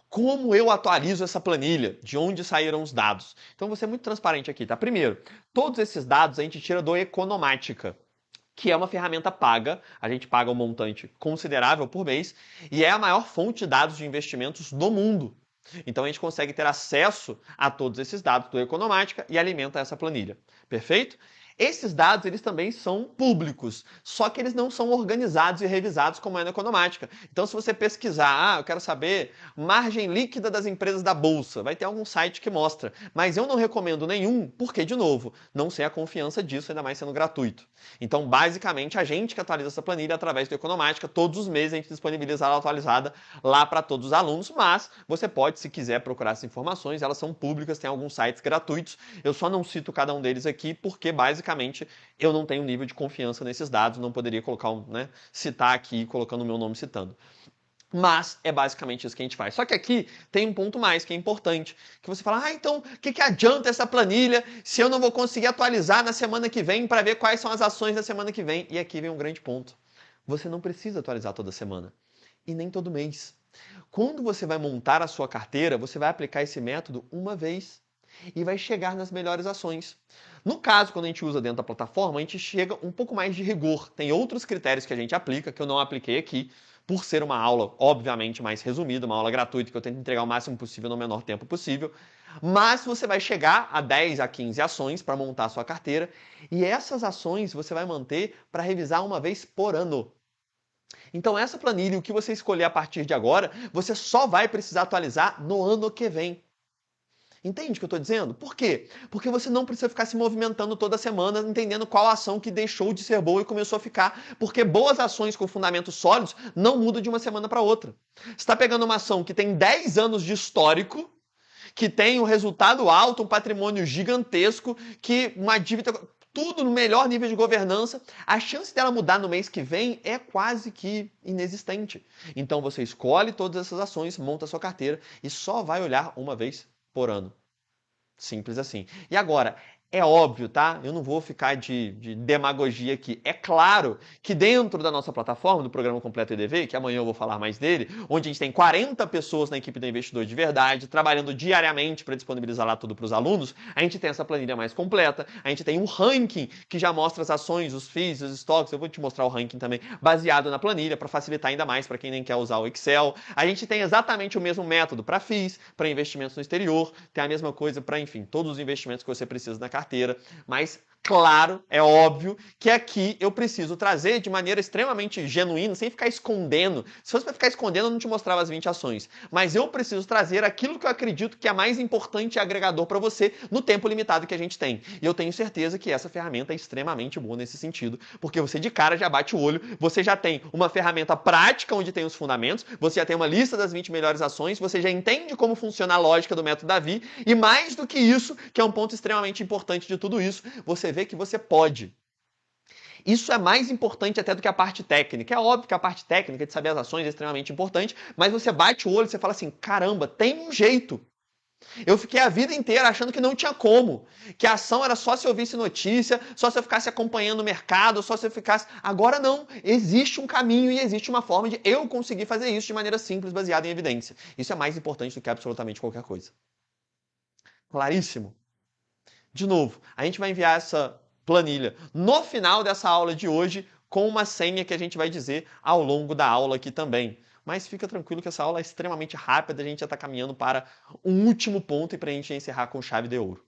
como eu atualizo essa planilha? De onde saíram os dados? Então, vou ser muito transparente aqui, tá? Primeiro, todos esses dados a gente tira do Economática, que é uma ferramenta paga, a gente paga um montante considerável por mês, e é a maior fonte de dados de investimentos do mundo. Então a gente consegue ter acesso a todos esses dados do Economática e alimenta essa planilha. Perfeito? Esses dados eles também são públicos, só que eles não são organizados e revisados como é na Economática. Então se você pesquisar, eu quero saber margem líquida das empresas da Bolsa, vai ter algum site que mostra. Mas eu não recomendo nenhum, porque, de novo, não sei a confiança disso, ainda mais sendo gratuito. Então, basicamente, a gente que atualiza essa planilha através do Economática, todos os meses a gente disponibiliza ela atualizada lá para todos os alunos, mas você pode, se quiser, procurar essas informações, elas são públicas, tem alguns sites gratuitos, eu só não cito cada um deles aqui, porque, basicamente, eu não tenho nível de confiança nesses dados, não poderia colocar citar aqui, colocando o meu nome citando. Mas é basicamente isso que a gente faz. Só que aqui tem um ponto mais que é importante. Que você fala, então, o que adianta essa planilha se eu não vou conseguir atualizar na semana que vem para ver quais são as ações da semana que vem? E aqui vem um grande ponto. Você não precisa atualizar toda semana. E nem todo mês. Quando você vai montar a sua carteira, você vai aplicar esse método uma vez. E vai chegar nas melhores ações. No caso, quando a gente usa dentro da plataforma, a gente chega um pouco mais de rigor. Tem outros critérios que a gente aplica, que eu não apliquei aqui, por ser uma aula, obviamente, mais resumida, uma aula gratuita, que eu tento entregar o máximo possível no menor tempo possível. Mas você vai chegar a 10 a 15 ações para montar a sua carteira, e essas ações você vai manter para revisar uma vez por ano. Então essa planilha, o que você escolher a partir de agora, você só vai precisar atualizar no ano que vem. Entende o que eu estou dizendo? Por quê? Porque você não precisa ficar se movimentando toda semana, entendendo qual ação que deixou de ser boa e começou a ficar. Porque boas ações com fundamentos sólidos não mudam de uma semana para outra. Você está pegando uma ação que tem 10 anos de histórico, que tem um resultado alto, um patrimônio gigantesco, que uma dívida... tudo no melhor nível de governança, a chance dela mudar no mês que vem é quase que inexistente. Então você escolhe todas essas ações, monta a sua carteira e só vai olhar uma vez por ano. Simples assim. E agora, é óbvio, tá? Eu não vou ficar de demagogia aqui. É claro que dentro da nossa plataforma, do Programa Completo EDV, que amanhã eu vou falar mais dele, onde a gente tem 40 pessoas na equipe do Investidor de Verdade, trabalhando diariamente para disponibilizar lá tudo para os alunos, a gente tem essa planilha mais completa, a gente tem um ranking que já mostra as ações, os FIIs, os estoques, eu vou te mostrar o ranking também, baseado na planilha, para facilitar ainda mais para quem nem quer usar o Excel. A gente tem exatamente o mesmo método para FIIs, para investimentos no exterior, tem a mesma coisa para, enfim, todos os investimentos que você precisa na carteira, mas claro, é óbvio que aqui eu preciso trazer de maneira extremamente genuína, sem ficar escondendo. Se fosse para ficar escondendo, eu não te mostrava as 20 ações. Mas eu preciso trazer aquilo que eu acredito que é mais importante e agregador para você no tempo limitado que a gente tem. E eu tenho certeza que essa ferramenta é extremamente boa nesse sentido, porque você de cara já bate o olho, você já tem uma ferramenta prática onde tem os fundamentos, você já tem uma lista das 20 melhores ações, você já entende como funciona a lógica do método Davi, e mais do que isso, que é um ponto extremamente importante de tudo isso, você vê que você pode. Isso é mais importante até do que a parte técnica. É óbvio que a parte técnica de saber as ações é extremamente importante, mas você bate o olho e você fala assim, caramba, tem um jeito. Eu fiquei a vida inteira achando que não tinha como, que a ação era só se eu visse notícia, só se eu ficasse acompanhando o mercado, só se eu ficasse... Agora não, existe um caminho e existe uma forma de eu conseguir fazer isso de maneira simples, baseada em evidência. Isso é mais importante do que absolutamente qualquer coisa. Claríssimo? De novo, a gente vai enviar essa planilha no final dessa aula de hoje com uma senha que a gente vai dizer ao longo da aula aqui também. Mas fica tranquilo que essa aula é extremamente rápida, a gente já está caminhando para um último ponto e para a gente encerrar com chave de ouro.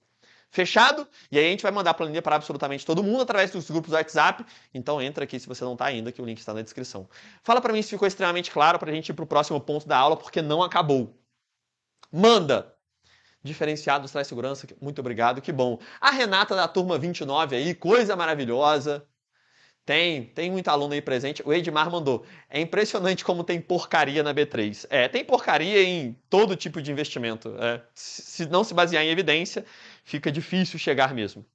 Fechado? E aí a gente vai mandar a planilha para absolutamente todo mundo através dos grupos do WhatsApp. Então entra aqui se você não está ainda, que o link está na descrição. Fala para mim se ficou extremamente claro para a gente ir para o próximo ponto da aula, porque não acabou. Manda! Diferenciados traz segurança, muito obrigado, que bom. A Renata da turma 29 aí, coisa maravilhosa. Tem muito aluno aí presente. O Edmar mandou. É impressionante como tem porcaria na B3. Tem porcaria em todo tipo de investimento. Se não se basear em evidência, fica difícil chegar mesmo.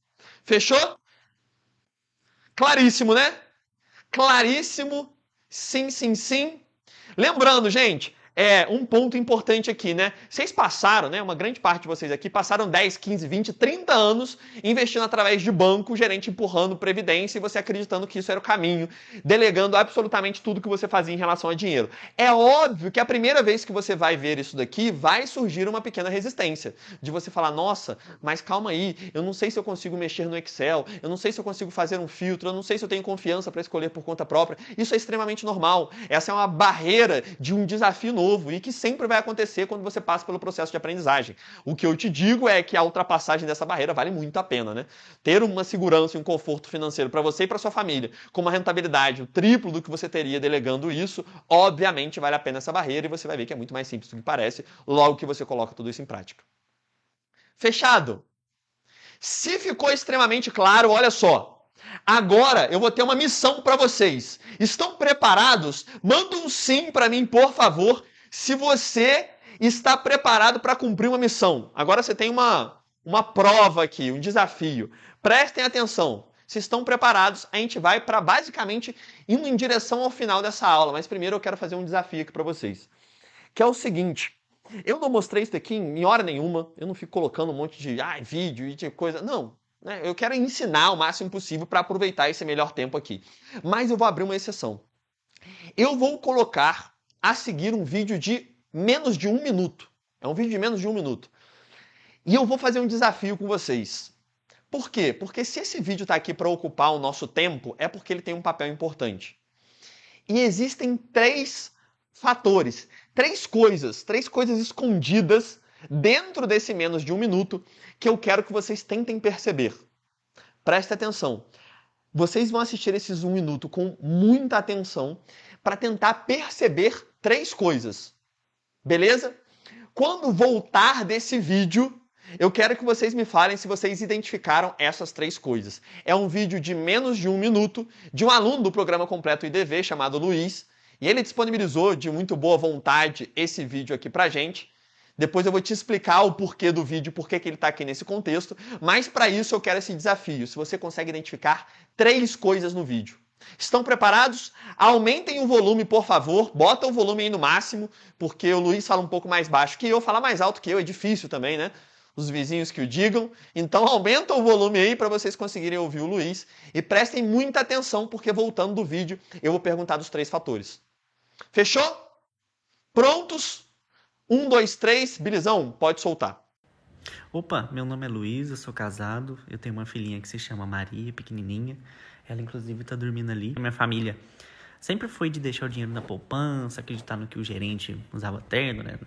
Fechou? Claríssimo, né? Claríssimo. Sim, sim, sim. Lembrando, gente, um ponto importante aqui, né? Vocês passaram, né? Uma grande parte de vocês aqui passaram 10, 15, 20, 30 anos investindo através de banco, gerente empurrando previdência e você acreditando que isso era o caminho, delegando absolutamente tudo que você fazia em relação a dinheiro. É óbvio que a primeira vez que você vai ver isso daqui, vai surgir uma pequena resistência. De você falar, nossa, mas calma aí, eu não sei se eu consigo mexer no Excel, eu não sei se eu consigo fazer um filtro, eu não sei se eu tenho confiança para escolher por conta própria. Isso é extremamente normal. Essa é uma barreira de um desafio novo e que sempre vai acontecer quando você passa pelo processo de aprendizagem. O que eu te digo é que a ultrapassagem dessa barreira vale muito a pena, né? Ter uma segurança e um conforto financeiro para você e para sua família, com uma rentabilidade o triplo do que você teria delegando isso, obviamente vale a pena essa barreira e você vai ver que é muito mais simples do que parece logo que você coloca tudo isso em prática. Fechado? Se ficou extremamente claro, olha só. Agora eu vou ter uma missão para vocês. Estão preparados? Manda um sim para mim, por favor, se você está preparado para cumprir uma missão. Agora você tem uma prova aqui, um desafio. Prestem atenção. Se estão preparados, a gente vai para basicamente indo em direção ao final dessa aula. Mas primeiro eu quero fazer um desafio aqui para vocês. Que é o seguinte. Eu não mostrei isso aqui em hora nenhuma. Eu não fico colocando um monte de vídeo e de coisa. Não. Eu quero ensinar o máximo possível para aproveitar esse melhor tempo aqui. Mas eu vou abrir uma exceção. Eu vou colocar a seguir um vídeo de menos de 1 minuto. É um vídeo de menos de 1 minuto. E eu vou fazer um desafio com vocês. Por quê? Porque se esse vídeo está aqui para ocupar o nosso tempo, é porque ele tem um papel importante. E existem 3 fatores, 3 coisas escondidas dentro desse menos de 1 minuto que eu quero que vocês tentem perceber. Preste atenção. Vocês vão assistir esses 1 minuto com muita atenção para tentar perceber 3 coisas. Beleza? Quando voltar desse vídeo, eu quero que vocês me falem se vocês identificaram essas 3 coisas. É um vídeo de menos de 1 minuto, de um aluno do programa Completo IDV, chamado Luiz, e ele disponibilizou de muito boa vontade esse vídeo aqui pra gente. Depois eu vou te explicar o porquê do vídeo, por que ele está aqui nesse contexto, mas para isso eu quero esse desafio, se você consegue identificar 3 coisas no vídeo. Estão preparados? Aumentem o volume, por favor. Bota o volume aí no máximo, porque o Luiz fala um pouco mais baixo que eu. Falar mais alto que eu é difícil também, né? Os vizinhos que o digam. Então aumenta o volume aí para vocês conseguirem ouvir o Luiz. E prestem muita atenção, porque voltando do vídeo, eu vou perguntar dos 3 fatores. Fechou? Prontos? 1, 2, 3. Bilizão, pode soltar. Opa, meu nome é Luiz, eu sou casado, eu tenho uma filhinha que se chama Maria, pequenininha. Ela, inclusive, tá dormindo ali. Minha família sempre foi de deixar o dinheiro na poupança, acreditar no que o gerente usava terno, né?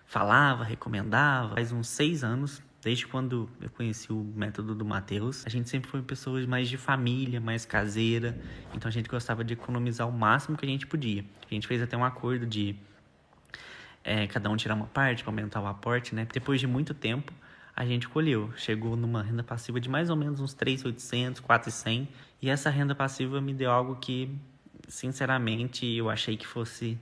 Falava, recomendava. Faz uns 6 anos Desde quando eu conheci o método do Matheus, a gente sempre foi pessoas mais de família, mais caseira. Então a gente gostava de economizar o máximo que a gente podia. A gente fez até um acordo de cada um tirar uma parte para aumentar o aporte, né? Depois de muito tempo, a gente colheu. Chegou numa renda passiva de mais ou menos uns 3.800, 4.100. E essa renda passiva me deu algo que, sinceramente, eu achei que fosse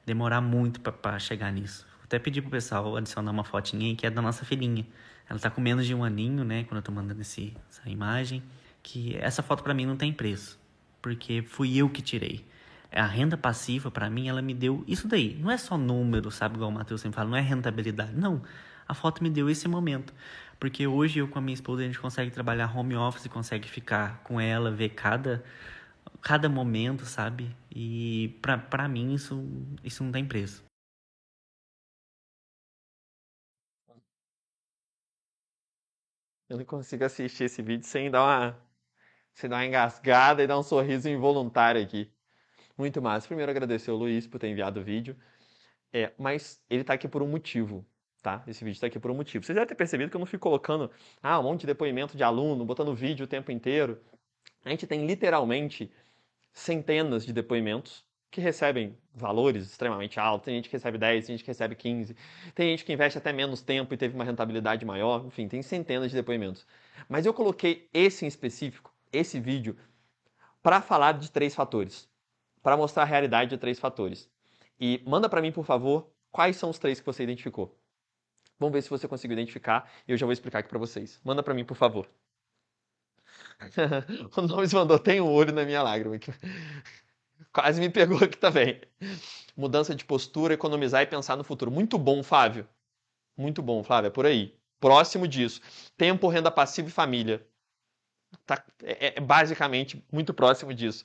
demorar muito para chegar nisso. Vou até pedir pro pessoal adicionar uma fotinha aí, que é da nossa filhinha. Ela tá com menos de 1 aninho, né? Quando eu tô mandando essa imagem. Que essa foto para mim não tem preço. Porque fui eu que tirei. A renda passiva, para mim, ela me deu isso daí. Não é só número, sabe? Igual o Matheus sempre fala, não é rentabilidade. Não, a foto me deu esse momento. Porque hoje eu com a minha esposa, a gente consegue trabalhar home office, consegue ficar com ela, ver cada momento, sabe? E pra mim isso não tem preço. Eu não consigo assistir esse vídeo sem dar uma engasgada e dar um sorriso involuntário aqui. Muito massa. Primeiro, agradecer ao Luiz por ter enviado o vídeo. Mas ele tá aqui por um motivo, tá? Esse vídeo tá aqui por um motivo. Vocês devem ter percebido que eu não fico colocando um monte de depoimento de aluno, botando vídeo o tempo inteiro. A gente tem literalmente centenas de depoimentos que recebem valores extremamente altos. Tem gente que recebe 10, tem gente que recebe 15, tem gente que investe até menos tempo e teve uma rentabilidade maior. Enfim, tem centenas de depoimentos. Mas eu coloquei esse em específico, esse vídeo, para falar de 3 fatores. Para mostrar a realidade de 3 fatores. E manda para mim, por favor, quais são os 3 que você identificou. Vamos ver se você conseguiu identificar e eu já vou explicar aqui para vocês. Manda para mim, por favor. O Nomes mandou, tem um olho na minha lágrima. Quase me pegou aqui também. Mudança de postura, economizar e pensar no futuro. Muito bom, Flávio. Muito bom, Flávio. É por aí. Próximo disso. Tempo, renda passiva e família. Tá, basicamente muito próximo disso.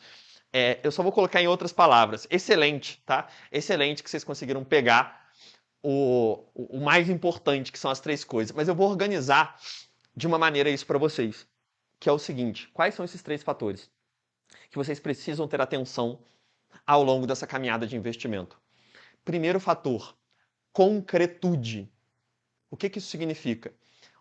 Eu só vou colocar em outras palavras. Excelente, tá? Excelente que vocês conseguiram pegar o mais importante, que são as 3 coisas. Mas eu vou organizar de uma maneira isso para vocês. Que é o seguinte. Quais são esses 3 fatores que vocês precisam ter atenção ao longo dessa caminhada de investimento? Primeiro fator, concretude. O que isso significa?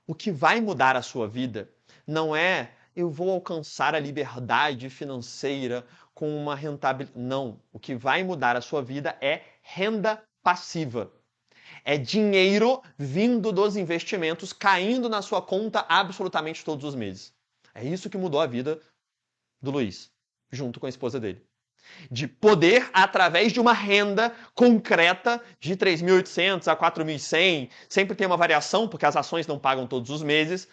O que vai mudar a sua vida não é eu vou alcançar a liberdade financeira com uma rentabilidade. Não. O que vai mudar a sua vida é renda passiva. É dinheiro vindo dos investimentos caindo na sua conta absolutamente todos os meses. É isso que mudou a vida do Luiz, junto com a esposa dele. De poder, através de uma renda concreta de 3.800 a 4.100, sempre tem uma variação, porque as ações não pagam todos os meses,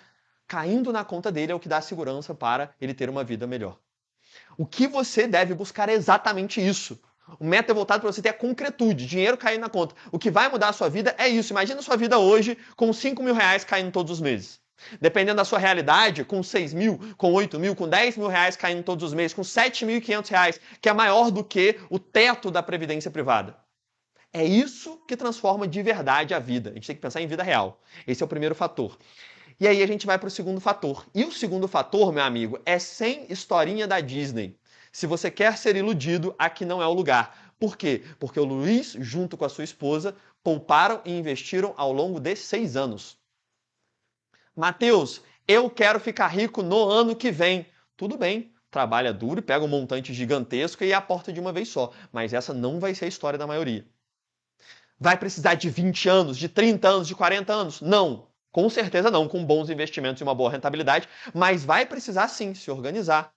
caindo na conta dele é o que dá segurança para ele ter uma vida melhor. O que você deve buscar é exatamente isso. O método é voltado para você ter a concretude, dinheiro caindo na conta. O que vai mudar a sua vida é isso. Imagina a sua vida hoje com 5 mil reais caindo todos os meses. Dependendo da sua realidade, com 6 mil, com 8 mil, com 10 mil reais caindo todos os meses, com 7.500 reais, que é maior do que o teto da previdência privada. É isso que transforma de verdade a vida. A gente tem que pensar em vida real. Esse é o primeiro fator. E aí a gente vai para o segundo fator. E o segundo fator, meu amigo, é sem historinha da Disney. Se você quer ser iludido, aqui não é o lugar. Por quê? Porque o Luiz, junto com a sua esposa, pouparam e investiram ao longo de 6 anos. Matheus, eu quero ficar rico no ano que vem. Tudo bem, trabalha duro e pega um montante gigantesco e aporta de uma vez só. Mas essa não vai ser a história da maioria. Vai precisar de 20 anos, de 30 anos, de 40 anos? Não. Com certeza não, com bons investimentos e uma boa rentabilidade, mas vai precisar sim se organizar.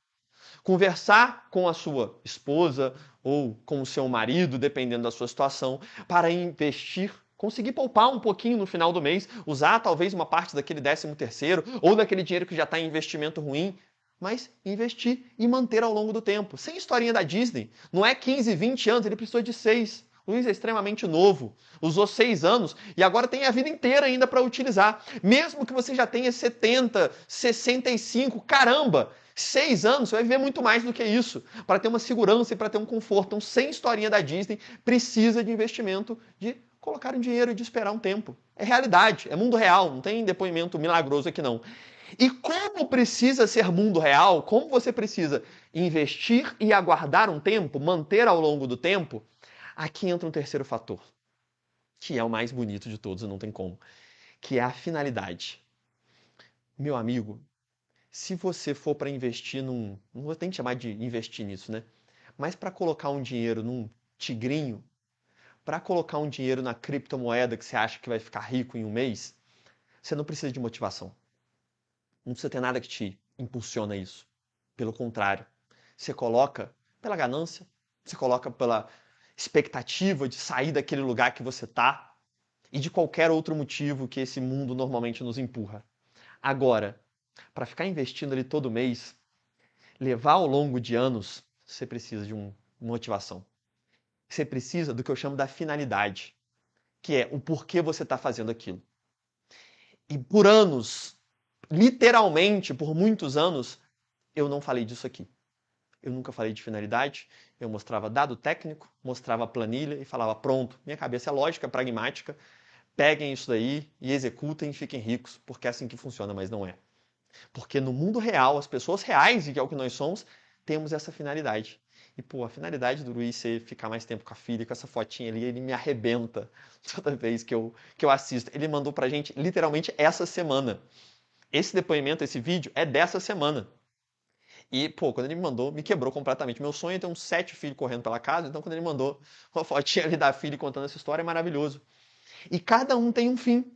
Conversar com a sua esposa ou com o seu marido, dependendo da sua situação, para investir, conseguir poupar um pouquinho no final do mês, usar talvez uma parte daquele 13º ou daquele dinheiro que já está em investimento ruim, mas investir e manter ao longo do tempo. Sem historinha da Disney. Não é 15, 20 anos, ele precisou de 6. Luiz é extremamente novo, usou 6 anos e agora tem a vida inteira ainda para utilizar. Mesmo que você já tenha 70, 65, caramba, 6 anos, você vai viver muito mais do que isso. Para ter uma segurança e para ter um conforto. Então, sem historinha da Disney, precisa de investimento, de colocar um dinheiro e de esperar um tempo. É realidade, é mundo real, não tem depoimento milagroso aqui não. E como precisa ser mundo real, como você precisa investir e aguardar um tempo, manter ao longo do tempo, aqui entra um terceiro fator, que é o mais bonito de todos e não tem como, que é a finalidade. Meu amigo, se você for para investir num, não vou nem chamar de investir nisso, né? Mas para colocar um dinheiro num tigrinho, para colocar um dinheiro na criptomoeda que você acha que vai ficar rico em um mês, você não precisa de motivação. Não precisa ter nada que te impulsiona isso. Pelo contrário, você coloca pela ganância, você coloca pela expectativa de sair daquele lugar que você está e de qualquer outro motivo que esse mundo normalmente nos empurra. Agora, para ficar investindo ali todo mês, levar ao longo de anos, você precisa de uma motivação. Você precisa do que eu chamo da finalidade, que é o porquê você está fazendo aquilo. E por anos, literalmente por muitos anos, eu não falei disso aqui. Eu nunca falei de finalidade, eu mostrava dado técnico, mostrava planilha e falava, pronto, minha cabeça é lógica, pragmática, peguem isso daí e executem e fiquem ricos, porque é assim que funciona, mas não é. Porque no mundo real, as pessoas reais, e que é o que nós somos, temos essa finalidade. E, pô, a finalidade do Luiz ser ficar mais tempo com a filha, com essa fotinha ali, ele me arrebenta toda vez que eu assisto. Ele mandou pra gente, literalmente, essa semana. Esse depoimento, esse vídeo, é dessa semana. E, pô, quando ele me mandou, me quebrou completamente. Meu sonho é ter uns 7 filhos correndo pela casa, então quando ele mandou uma fotinha ali da filha contando essa história, é maravilhoso. E cada um tem um fim.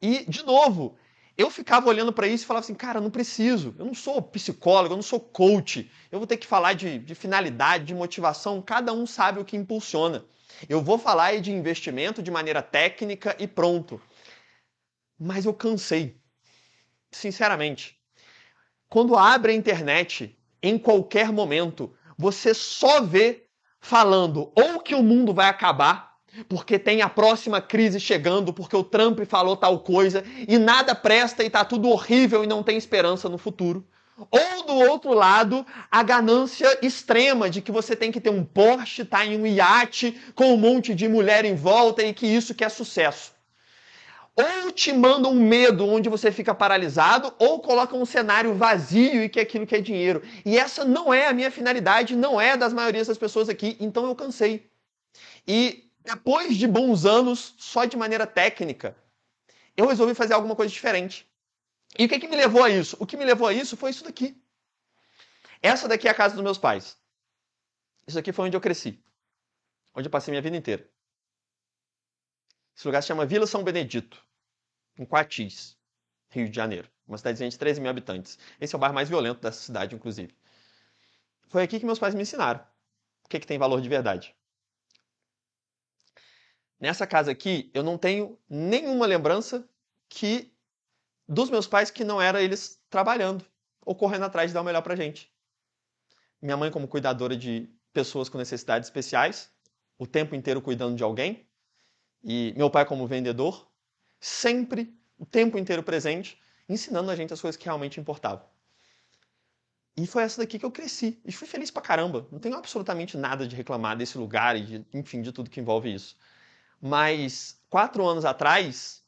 E, de novo, eu ficava olhando para isso e falava assim, cara, não preciso. Eu não sou psicólogo, eu não sou coach. Eu vou ter que falar de finalidade, de motivação. Cada um sabe o que impulsiona. Eu vou falar de investimento de maneira técnica e pronto. Mas eu cansei. Sinceramente. Quando abre a internet, em qualquer momento, você só vê falando ou que o mundo vai acabar, porque tem a próxima crise chegando, porque o Trump falou tal coisa, e nada presta e tá tudo horrível e não tem esperança no futuro. Ou do outro lado, a ganância extrema de que você tem que ter um Porsche, tá em um iate, com um monte de mulher em volta e que isso que é sucesso. Ou te mandam um medo onde você fica paralisado, ou colocam um cenário vazio e que aquilo que é dinheiro. E essa não é a minha finalidade, não é das maiorias das pessoas aqui, então eu cansei. E depois de bons anos, só de maneira técnica, eu resolvi fazer alguma coisa diferente. E o que me levou a isso? O que me levou a isso foi isso daqui. Essa daqui é a casa dos meus pais. Isso aqui foi onde eu cresci. Onde eu passei minha vida inteira. Esse lugar se chama Vila São Benedito, em Coatis, Rio de Janeiro. Uma cidadezinha de 13 mil habitantes. Esse é o bairro mais violento dessa cidade, inclusive. Foi aqui que meus pais me ensinaram o que tem valor de verdade. Nessa casa aqui, eu não tenho nenhuma lembrança que dos meus pais que não era eles trabalhando ou correndo atrás de dar o melhor pra gente. Minha mãe como cuidadora de pessoas com necessidades especiais, o tempo inteiro cuidando de alguém, e meu pai como vendedor, sempre, o tempo inteiro presente, ensinando a gente as coisas que realmente importavam. E foi essa daqui que eu cresci. E fui feliz pra caramba. Não tenho absolutamente nada de reclamar desse lugar e, enfim, de tudo que envolve isso. Mas 4 anos atrás,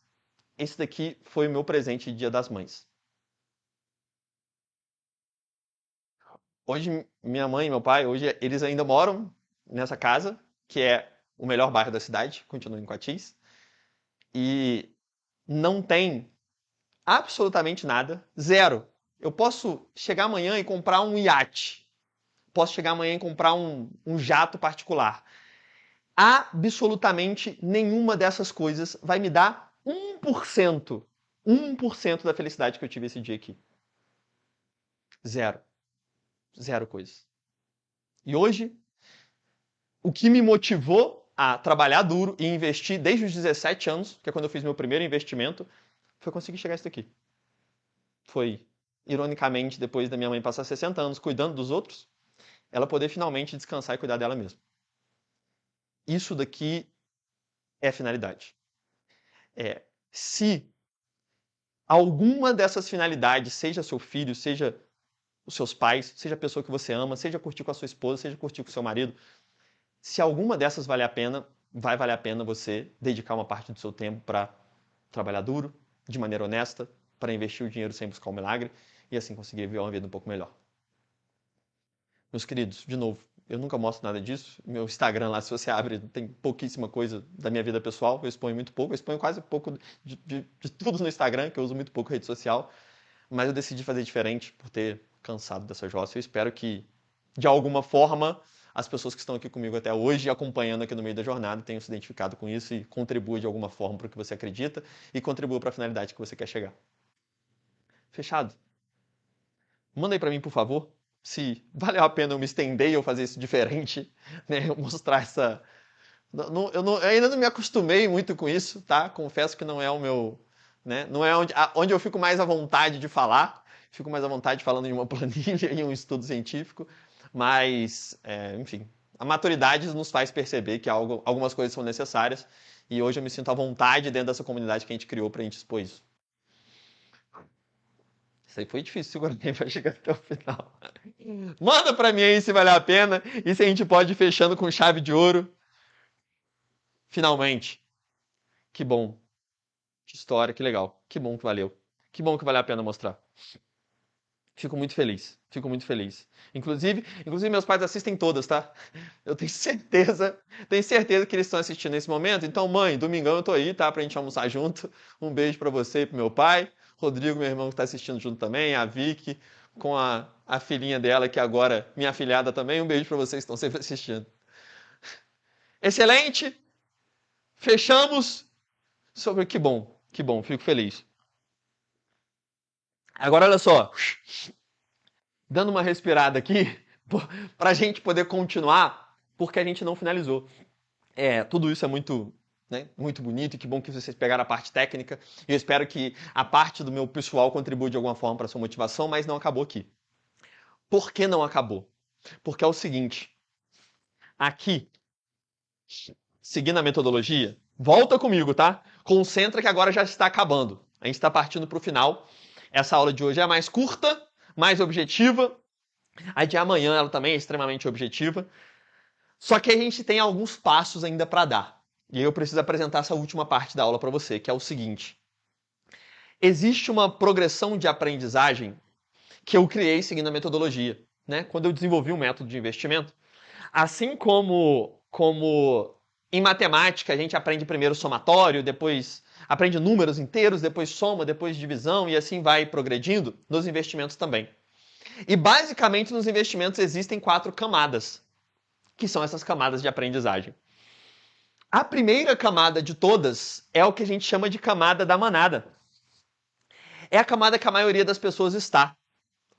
esse daqui foi o meu presente de Dia das Mães. Hoje, minha mãe e meu pai, hoje eles ainda moram nessa casa, que é o melhor bairro da cidade, continua em Coatis. E não tem absolutamente nada, zero. Eu posso chegar amanhã e comprar um iate. Posso chegar amanhã e comprar um jato particular. Absolutamente nenhuma dessas coisas vai me dar 1%. 1% da felicidade que eu tive esse dia aqui. Zero. Zero coisas. E hoje, o que me motivou a trabalhar duro e investir desde os 17 anos, que é quando eu fiz meu primeiro investimento, foi conseguir chegar a isso daqui. Foi, ironicamente, depois da minha mãe passar 60 anos cuidando dos outros, ela poder finalmente descansar e cuidar dela mesma. Isso daqui é a finalidade. Se alguma dessas finalidades, seja seu filho, seja os seus pais, seja a pessoa que você ama, seja curtir com a sua esposa, seja curtir com o seu marido, se alguma dessas vale a pena, vai valer a pena você dedicar uma parte do seu tempo para trabalhar duro, de maneira honesta, para investir o dinheiro sem buscar um milagre e assim conseguir viver uma vida um pouco melhor. Meus queridos, de novo, eu nunca mostro nada disso. Meu Instagram lá, se você abre, tem pouquíssima coisa da minha vida pessoal. Eu exponho muito pouco. Eu exponho quase pouco de tudo no Instagram, que eu uso muito pouco rede social. mas eu decidi fazer diferente por ter cansado dessa jossa. Eu espero que, de alguma forma, as pessoas que estão aqui comigo até hoje, acompanhando aqui no meio da jornada, tenham se identificado com isso e contribuam de alguma forma para o que você acredita e contribuam para a finalidade que você quer chegar. Fechado? Manda aí para mim, por favor, se valeu a pena eu me estender e eu fazer isso diferente, né? Eu mostrar essa... eu ainda não me acostumei muito com isso, tá? Confesso que não é o meu... Né? Não é onde eu fico mais à vontade de falar. Fico mais à vontade falando em uma planilha, em um estudo científico. Mas, enfim, a maturidade nos faz perceber que algumas coisas são necessárias. E hoje eu me sinto à vontade dentro dessa comunidade que a gente criou para a gente expor isso. Isso aí foi difícil segurar para chegar até o final. Manda para mim aí se valeu a pena e se a gente pode ir fechando com chave de ouro. Finalmente. Que bom. Que história, que legal. Que bom que valeu. Que bom que valeu a pena mostrar. Fico muito feliz. Fico muito feliz. Inclusive meus pais assistem todas, tá? Eu tenho certeza que eles estão assistindo nesse momento. Então, mãe, domingão eu tô aí, tá? Pra gente almoçar junto. Um beijo pra você e pro meu pai. Rodrigo, meu irmão, que tá assistindo junto também. A Vicky, com a filhinha dela, que agora minha afilhada também. Um beijo pra vocês que estão sempre assistindo. Excelente! Fechamos sobre... Que bom, fico feliz. Agora, olha só. Dando uma respirada aqui, para a gente poder continuar, porque a gente não finalizou. Tudo isso é muito, né, muito bonito, e que bom que vocês pegaram a parte técnica. E eu espero que a parte do meu pessoal contribua de alguma forma para a sua motivação, mas não acabou aqui. Por que não acabou? Porque é o seguinte, aqui, seguindo a metodologia, volta comigo, tá? Concentra que agora já está acabando. A gente está partindo para o final. Essa aula de hoje é a mais curta, mais objetiva. A de amanhã ela também é extremamente objetiva. Só que a gente tem alguns passos ainda para dar. E aí eu preciso apresentar essa última parte da aula para você, que é o seguinte. Existe uma progressão de aprendizagem que eu criei seguindo a metodologia, né? Quando eu desenvolvi um método de investimento. Assim como em matemática a gente aprende primeiro somatório, depois aprende números inteiros, depois soma, depois divisão e assim vai progredindo, nos investimentos também. E basicamente nos investimentos existem 4 camadas, que são essas camadas de aprendizagem. A primeira camada de todas é o que a gente chama de camada da manada. É a camada que a maioria das pessoas está,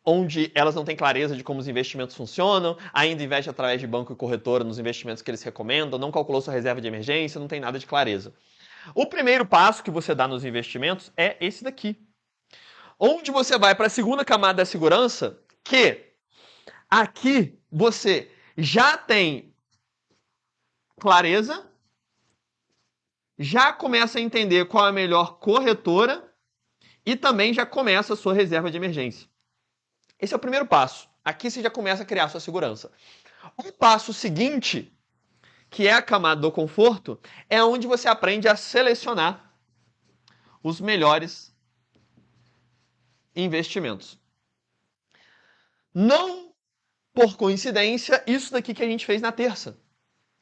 onde elas não têm clareza de como os investimentos funcionam, ainda investe através de banco e corretora nos investimentos que eles recomendam, não calculou sua reserva de emergência, não tem nada de clareza. O primeiro passo que você dá nos investimentos é esse daqui, onde você vai para a segunda camada da segurança, que aqui você já tem clareza, já começa a entender qual é a melhor corretora e também já começa a sua reserva de emergência. Esse é o primeiro passo. Aqui você já começa a criar sua segurança. O passo seguinte, que é a camada do conforto, é onde você aprende a selecionar os melhores investimentos. Não por coincidência, isso daqui que a gente fez na terça,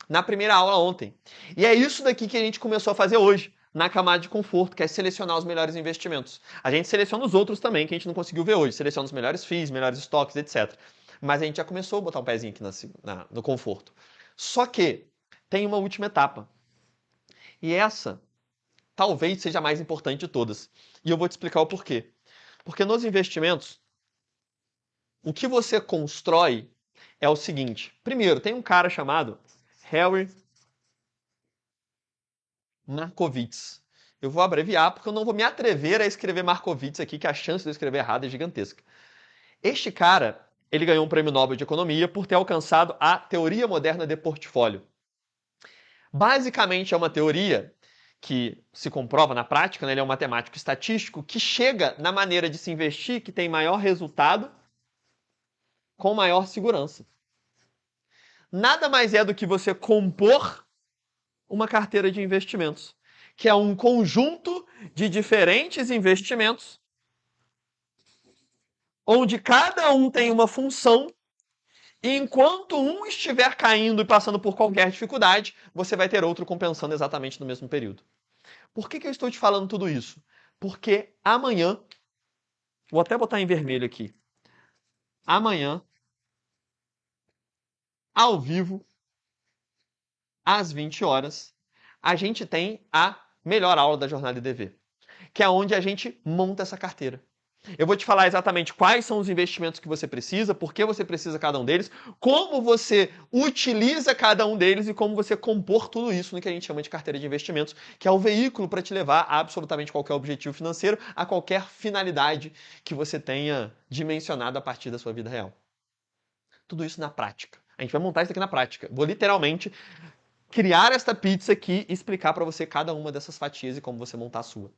na primeira aula ontem. E é isso daqui que a gente começou a fazer hoje, na camada de conforto, que é selecionar os melhores investimentos. A gente seleciona os outros também, que a gente não conseguiu ver hoje. Seleciona os melhores FIIs, melhores estoques, etc. Mas a gente já começou a botar um pezinho aqui no conforto. Só que tem uma última etapa. E essa talvez seja a mais importante de todas. E eu vou te explicar o porquê. Porque nos investimentos, o que você constrói é o seguinte. Primeiro, tem um cara chamado Harry Markowitz. Eu vou abreviar porque eu não vou me atrever a escrever Markowitz aqui, que a chance de eu escrever errado é gigantesca. Este cara, ele ganhou um prêmio Nobel de Economia por ter alcançado a teoria moderna de portfólio. Basicamente é uma teoria que se comprova na prática, né? Ele é um matemático estatístico que chega na maneira de se investir que tem maior resultado com maior segurança. Nada mais é do que você compor uma carteira de investimentos, que é um conjunto de diferentes investimentos, onde cada um tem uma função, e enquanto um estiver caindo e passando por qualquer dificuldade, você vai ter outro compensando exatamente no mesmo período. Por que eu estou te falando tudo isso? Porque amanhã Vou até botar em vermelho aqui. Amanhã, ao vivo, às 20 horas, a gente tem a melhor aula da jornada IDV, que é onde a gente monta essa carteira. Eu vou te falar exatamente quais são os investimentos que você precisa, por que você precisa cada um deles, como você utiliza cada um deles e como você compor tudo isso no que a gente chama de carteira de investimentos, que é o veículo para te levar a absolutamente qualquer objetivo financeiro, a qualquer finalidade que você tenha dimensionado a partir da sua vida real. Tudo isso na prática. A gente vai montar isso aqui na prática. Vou literalmente criar esta pizza aqui e explicar para você cada uma dessas fatias e como você montar a sua.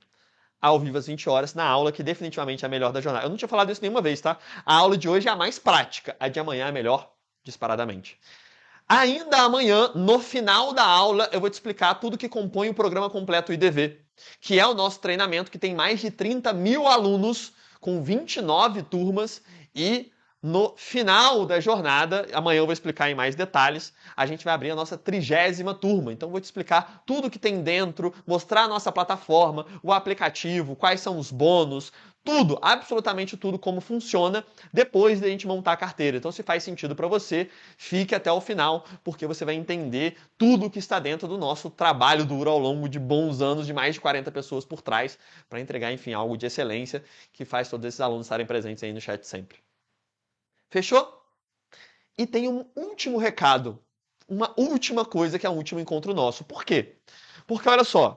Ao vivo às 20 horas, na aula que definitivamente é a melhor da jornada. Eu não tinha falado isso nenhuma vez, tá? A aula de hoje é a mais prática, a de amanhã é a melhor, disparadamente. Ainda amanhã, no final da aula, eu vou te explicar tudo que compõe o programa completo IDV, que é o nosso treinamento que tem mais de 30 mil alunos, com 29 turmas e no final da jornada, amanhã eu vou explicar em mais detalhes, a gente vai abrir a nossa 30ª turma. Então eu vou te explicar tudo que tem dentro, mostrar a nossa plataforma, o aplicativo, quais são os bônus, tudo, absolutamente tudo como funciona depois da gente montar a carteira. Então se faz sentido para você, fique até o final, porque você vai entender tudo o que está dentro do nosso trabalho duro ao longo de bons anos, de mais de 40 pessoas por trás, para entregar, enfim, algo de excelência que faz todos esses alunos estarem presentes aí no chat sempre. Fechou? E tem um último recado, uma última coisa que é o último encontro nosso. Por quê? Porque, olha só,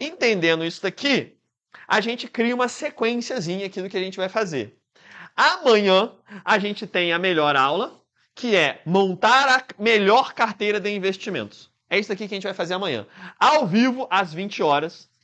entendendo isso daqui, a gente cria uma sequenciazinha aqui do que a gente vai fazer. Amanhã, a gente tem a melhor aula, que é montar a melhor carteira de investimentos. É isso aqui que a gente vai fazer amanhã. Ao vivo, às 20 horas.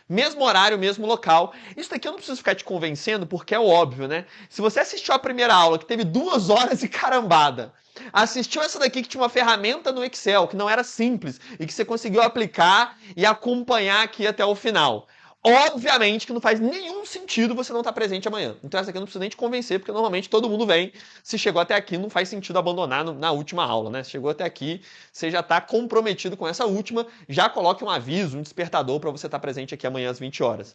Mesmo horário, mesmo local. Isso daqui eu não preciso ficar te convencendo, porque é óbvio, né? Se você assistiu a primeira aula, que teve 2 horas e carambada, assistiu essa daqui que tinha uma ferramenta no Excel, que não era simples, e que você conseguiu aplicar e acompanhar aqui até o final. Obviamente que não faz nenhum sentido você não estar presente amanhã. Então essa aqui eu não preciso nem te convencer, porque normalmente todo mundo vem. Se chegou até aqui, não faz sentido abandonar na última aula, né? Se chegou até aqui, você já está comprometido com essa última. Já coloque um aviso, um despertador para você estar presente aqui amanhã às 20 horas.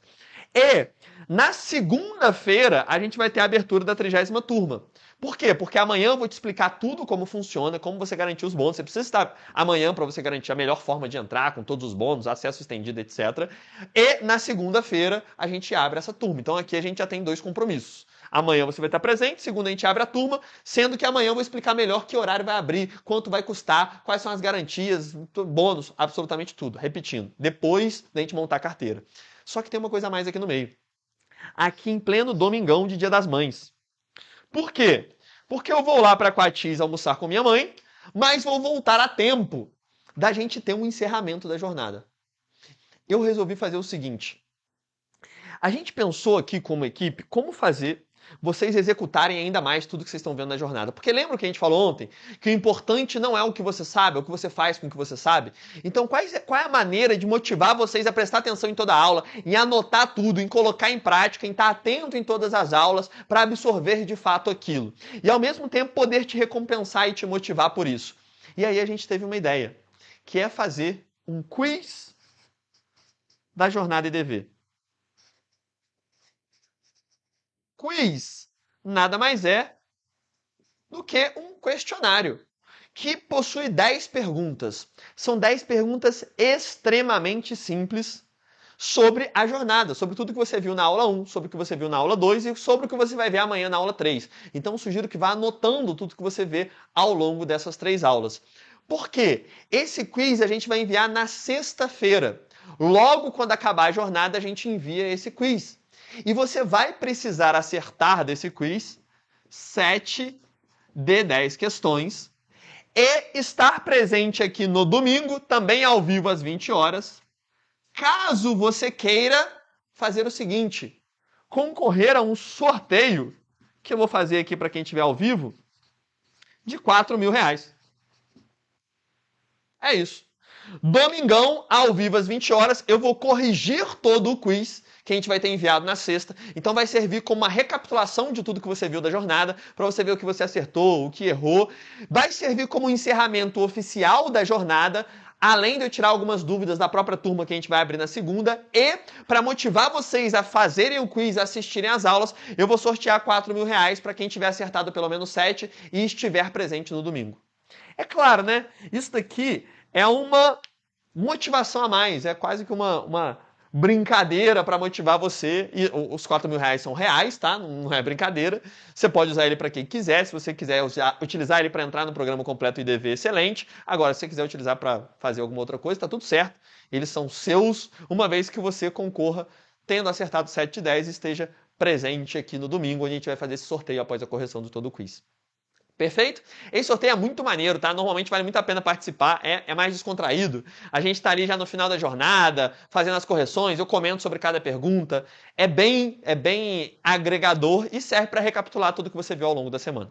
E na segunda-feira, a gente vai ter a abertura da 30ª turma. Por quê? Porque amanhã eu vou te explicar tudo como funciona, como você garantir os bônus. Você precisa estar amanhã para você garantir a melhor forma de entrar, com todos os bônus, acesso estendido, etc. E na segunda-feira a gente abre essa turma. Então aqui a gente já tem 2 compromissos. Amanhã você vai estar presente, segunda a gente abre a turma, sendo que amanhã eu vou explicar melhor que horário vai abrir, quanto vai custar, quais são as garantias, bônus, absolutamente tudo. Repetindo, depois da gente montar a carteira. Só que tem uma coisa a mais aqui no meio. Aqui em pleno domingão de Dia das Mães. Por quê? Porque eu vou lá para Coatis almoçar com minha mãe, mas vou voltar a tempo da gente ter um encerramento da jornada. Eu resolvi fazer o seguinte. A gente pensou aqui como equipe como fazer vocês executarem ainda mais tudo que vocês estão vendo na jornada. Porque lembra o que a gente falou ontem? Que o importante não é o que você sabe, é o que você faz com o que você sabe. Então, qual é a maneira de motivar vocês a prestar atenção em toda a aula, em anotar tudo, em colocar em prática, em estar atento em todas as aulas, para absorver de fato aquilo. E, ao mesmo tempo, poder te recompensar e te motivar por isso. E aí a gente teve uma ideia, que é fazer um quiz da jornada IDV. Quiz nada mais é do que um questionário que possui 10 perguntas. São 10 perguntas extremamente simples sobre a jornada, sobre tudo que você viu na aula 1, sobre o que você viu na aula 2 e sobre o que você vai ver amanhã na aula 3. Então, sugiro que vá anotando tudo que você vê ao longo dessas 3 aulas. Por quê? Esse quiz a gente vai enviar na sexta-feira. Logo quando acabar a jornada, a gente envia esse quiz. E você vai precisar acertar desse quiz 7 de 10 questões e estar presente aqui no domingo, também ao vivo às 20 horas, caso você queira fazer o seguinte, concorrer a um sorteio, que eu vou fazer aqui para quem estiver ao vivo, de R$4.000. É isso. Domingão, ao vivo às 20 horas, eu vou corrigir todo o quiz que a gente vai ter enviado na sexta. Então vai servir como uma recapitulação de tudo que você viu da jornada, para você ver o que você acertou, o que errou. Vai servir como um encerramento oficial da jornada. além de eu tirar algumas dúvidas da própria turma que a gente vai abrir na segunda, e para motivar vocês a fazerem o quiz, assistirem às aulas, eu vou sortear R$4.000 para quem tiver acertado pelo menos 7 e estiver presente no domingo. É claro, né? Isso daqui é uma motivação a mais, é quase que uma brincadeira para motivar você. E os R$4.000 são reais, tá? Não é brincadeira. Você pode usar ele para quem quiser. Se você quiser utilizar ele para entrar no programa completo IDV, excelente. Agora, se você quiser utilizar para fazer alguma outra coisa, tá tudo certo. Eles são seus, uma vez que você concorra tendo acertado 7 de 10 e esteja presente aqui no domingo, onde a gente vai fazer esse sorteio após a correção de todo o quiz. Perfeito? Esse sorteio é muito maneiro, tá? Normalmente vale muito a pena participar, é mais descontraído. A gente tá ali já no final da jornada, fazendo as correções, eu comento sobre cada pergunta. É bem agregador e serve para recapitular tudo que você viu ao longo da semana.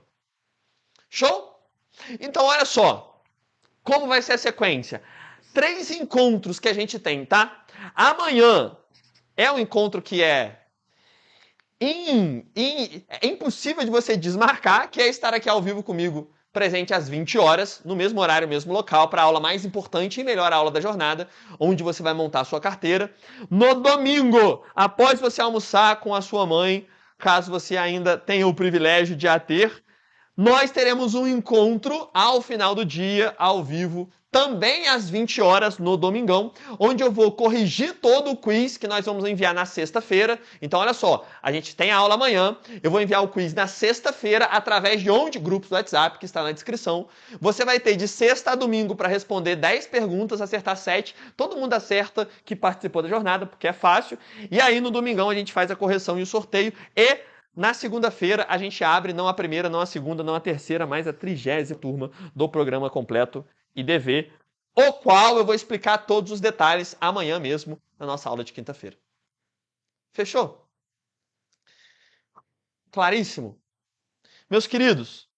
Show? Então, olha só. Como vai ser a sequência? 3 encontros que a gente tem, tá? Amanhã é um encontro que é impossível de você desmarcar, que é estar aqui ao vivo comigo, presente às 20 horas, no mesmo horário, mesmo local, para a aula mais importante e melhor aula da jornada, onde você vai montar a sua carteira. No domingo, após você almoçar com a sua mãe, caso você ainda tenha o privilégio de a ter, nós teremos um encontro ao final do dia, ao vivo, também às 20 horas no domingão, onde eu vou corrigir todo o quiz que nós vamos enviar na sexta-feira. Então, olha só, a gente tem a aula amanhã, eu vou enviar o quiz na sexta-feira através de onde? Grupos do WhatsApp, que está na descrição. Você vai ter de sexta a domingo para responder 10 perguntas, acertar 7. Todo mundo acerta que participou da jornada, porque é fácil. E aí, no domingão, a gente faz a correção e o sorteio e... na segunda-feira, a gente abre não a primeira, não a segunda, não a terceira, mas a 30ª turma do programa completo IDV, o qual eu vou explicar todos os detalhes amanhã mesmo, na nossa aula de quinta-feira. Fechou? Claríssimo? Meus queridos,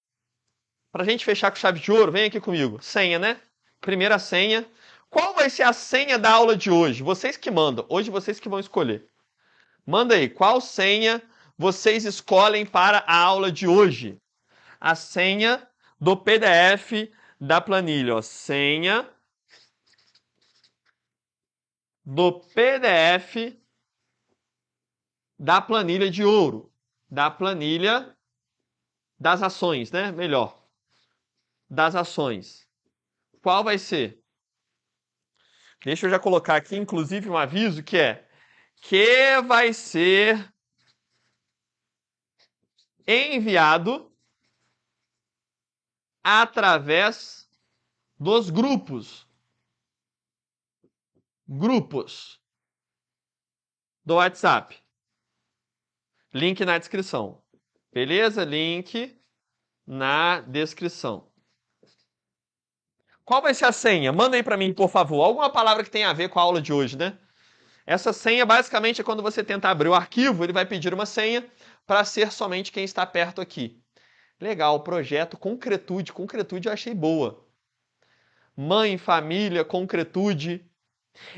para a gente fechar com chave de ouro, vem aqui comigo. Senha, né? Primeira senha. Qual vai ser a senha da aula de hoje? Vocês que mandam. Hoje vocês que vão escolher. Manda aí, qual senha vocês escolhem para a aula de hoje? A senha do PDF da planilha, ó. Senha do PDF da planilha de ouro. Da planilha das ações, né? Melhor. Das ações. Qual vai ser? Deixa eu já colocar aqui, inclusive, um aviso que vai ser enviado através dos grupos do WhatsApp. Link na descrição. Beleza? Link na descrição. Qual vai ser a senha? Manda aí para mim, por favor. Alguma palavra que tenha a ver com a aula de hoje, né? Essa senha, basicamente, é quando você tenta abrir o arquivo, ele vai pedir uma senha para ser somente quem está perto aqui. Legal, projeto Concretude. Concretude eu achei boa. Mãe, família, concretude.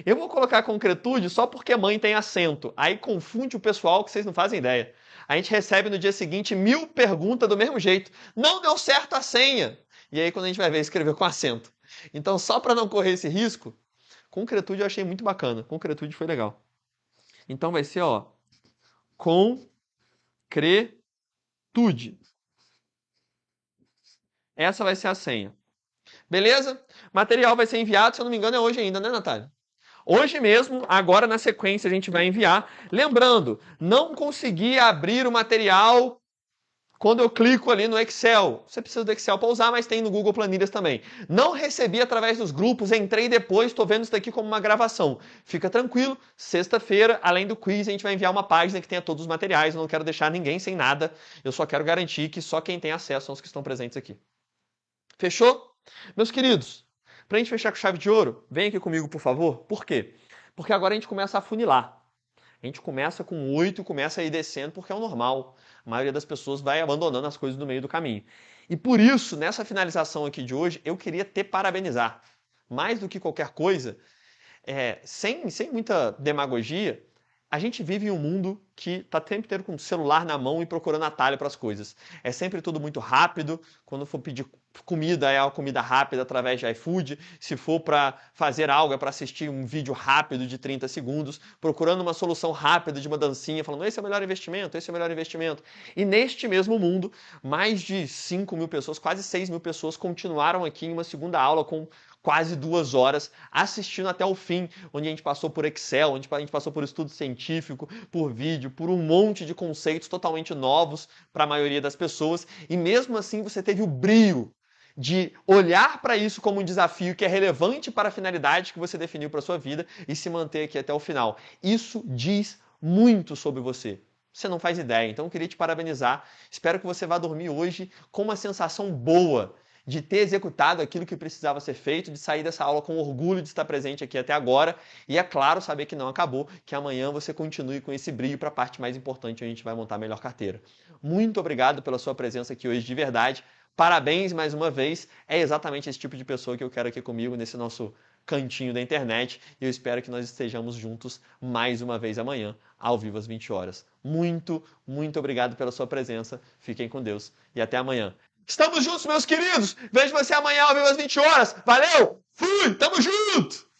Eu vou colocar concretude só porque mãe tem acento. Aí confunde o pessoal que vocês não fazem ideia. A gente recebe no dia seguinte 1000 perguntas do mesmo jeito. Não deu certo a senha. E aí quando a gente vai ver, escreveu com acento. Então só para não correr esse risco, concretude eu achei muito bacana. Concretude foi legal. Então vai ser, ó, concretude. Essa vai ser a senha. Beleza? Material vai ser enviado, se eu não me engano, é hoje ainda, né, Natália? Hoje mesmo, agora na sequência, a gente vai enviar. Lembrando, não consegui abrir o material quando eu clico ali no Excel. Você precisa do Excel para usar, mas tem no Google Planilhas também. Não recebi através dos grupos, entrei depois, estou vendo isso daqui como uma gravação. Fica tranquilo, sexta-feira, além do quiz, a gente vai enviar uma página que tenha todos os materiais. Eu não quero deixar ninguém sem nada. Eu só quero garantir que só quem tem acesso são os que estão presentes aqui. Fechou? Meus queridos, para a gente fechar com chave de ouro, vem aqui comigo, por favor. Por quê? Porque agora a gente começa a afunilar. A gente começa com 8 e começa a ir descendo, porque é o normal. A maioria das pessoas vai abandonando as coisas no meio do caminho. E por isso, nessa finalização aqui de hoje, eu queria te parabenizar. Mais do que qualquer coisa, sem muita demagogia, A gente vive em um mundo que está o tempo inteiro com o celular na mão e procurando atalho para as coisas. É sempre tudo muito rápido. Quando for pedir comida, é uma comida rápida através de iFood. Se for para fazer algo, é para assistir um vídeo rápido de 30 segundos, procurando uma solução rápida de uma dancinha, falando esse é o melhor investimento, esse é o melhor investimento. E neste mesmo mundo, mais de 5 mil pessoas, quase 6 mil pessoas continuaram aqui em uma segunda aula com quase 2 horas, assistindo até o fim, onde a gente passou por Excel, onde a gente passou por estudo científico, por vídeo, por um monte de conceitos totalmente novos para a maioria das pessoas, e mesmo assim você teve o brio de olhar para isso como um desafio que é relevante para a finalidade que você definiu para a sua vida e se manter aqui até o final. Isso diz muito sobre você. Você não faz ideia, então eu queria te parabenizar. Espero que você vá dormir hoje com uma sensação boa de ter executado aquilo que precisava ser feito, de sair dessa aula com orgulho de estar presente aqui até agora e, é claro, saber que não acabou, que amanhã você continue com esse brilho para a parte mais importante, onde a gente vai montar a melhor carteira. Muito obrigado pela sua presença aqui hoje de verdade. Parabéns mais uma vez. É exatamente esse tipo de pessoa que eu quero aqui comigo nesse nosso cantinho da internet e eu espero que nós estejamos juntos mais uma vez amanhã, ao vivo às 20 horas. Muito, muito obrigado pela sua presença. Fiquem com Deus e até amanhã. Estamos juntos, meus queridos. Vejo você amanhã ao vivo às 20 horas. Valeu! Fui! Tamo junto!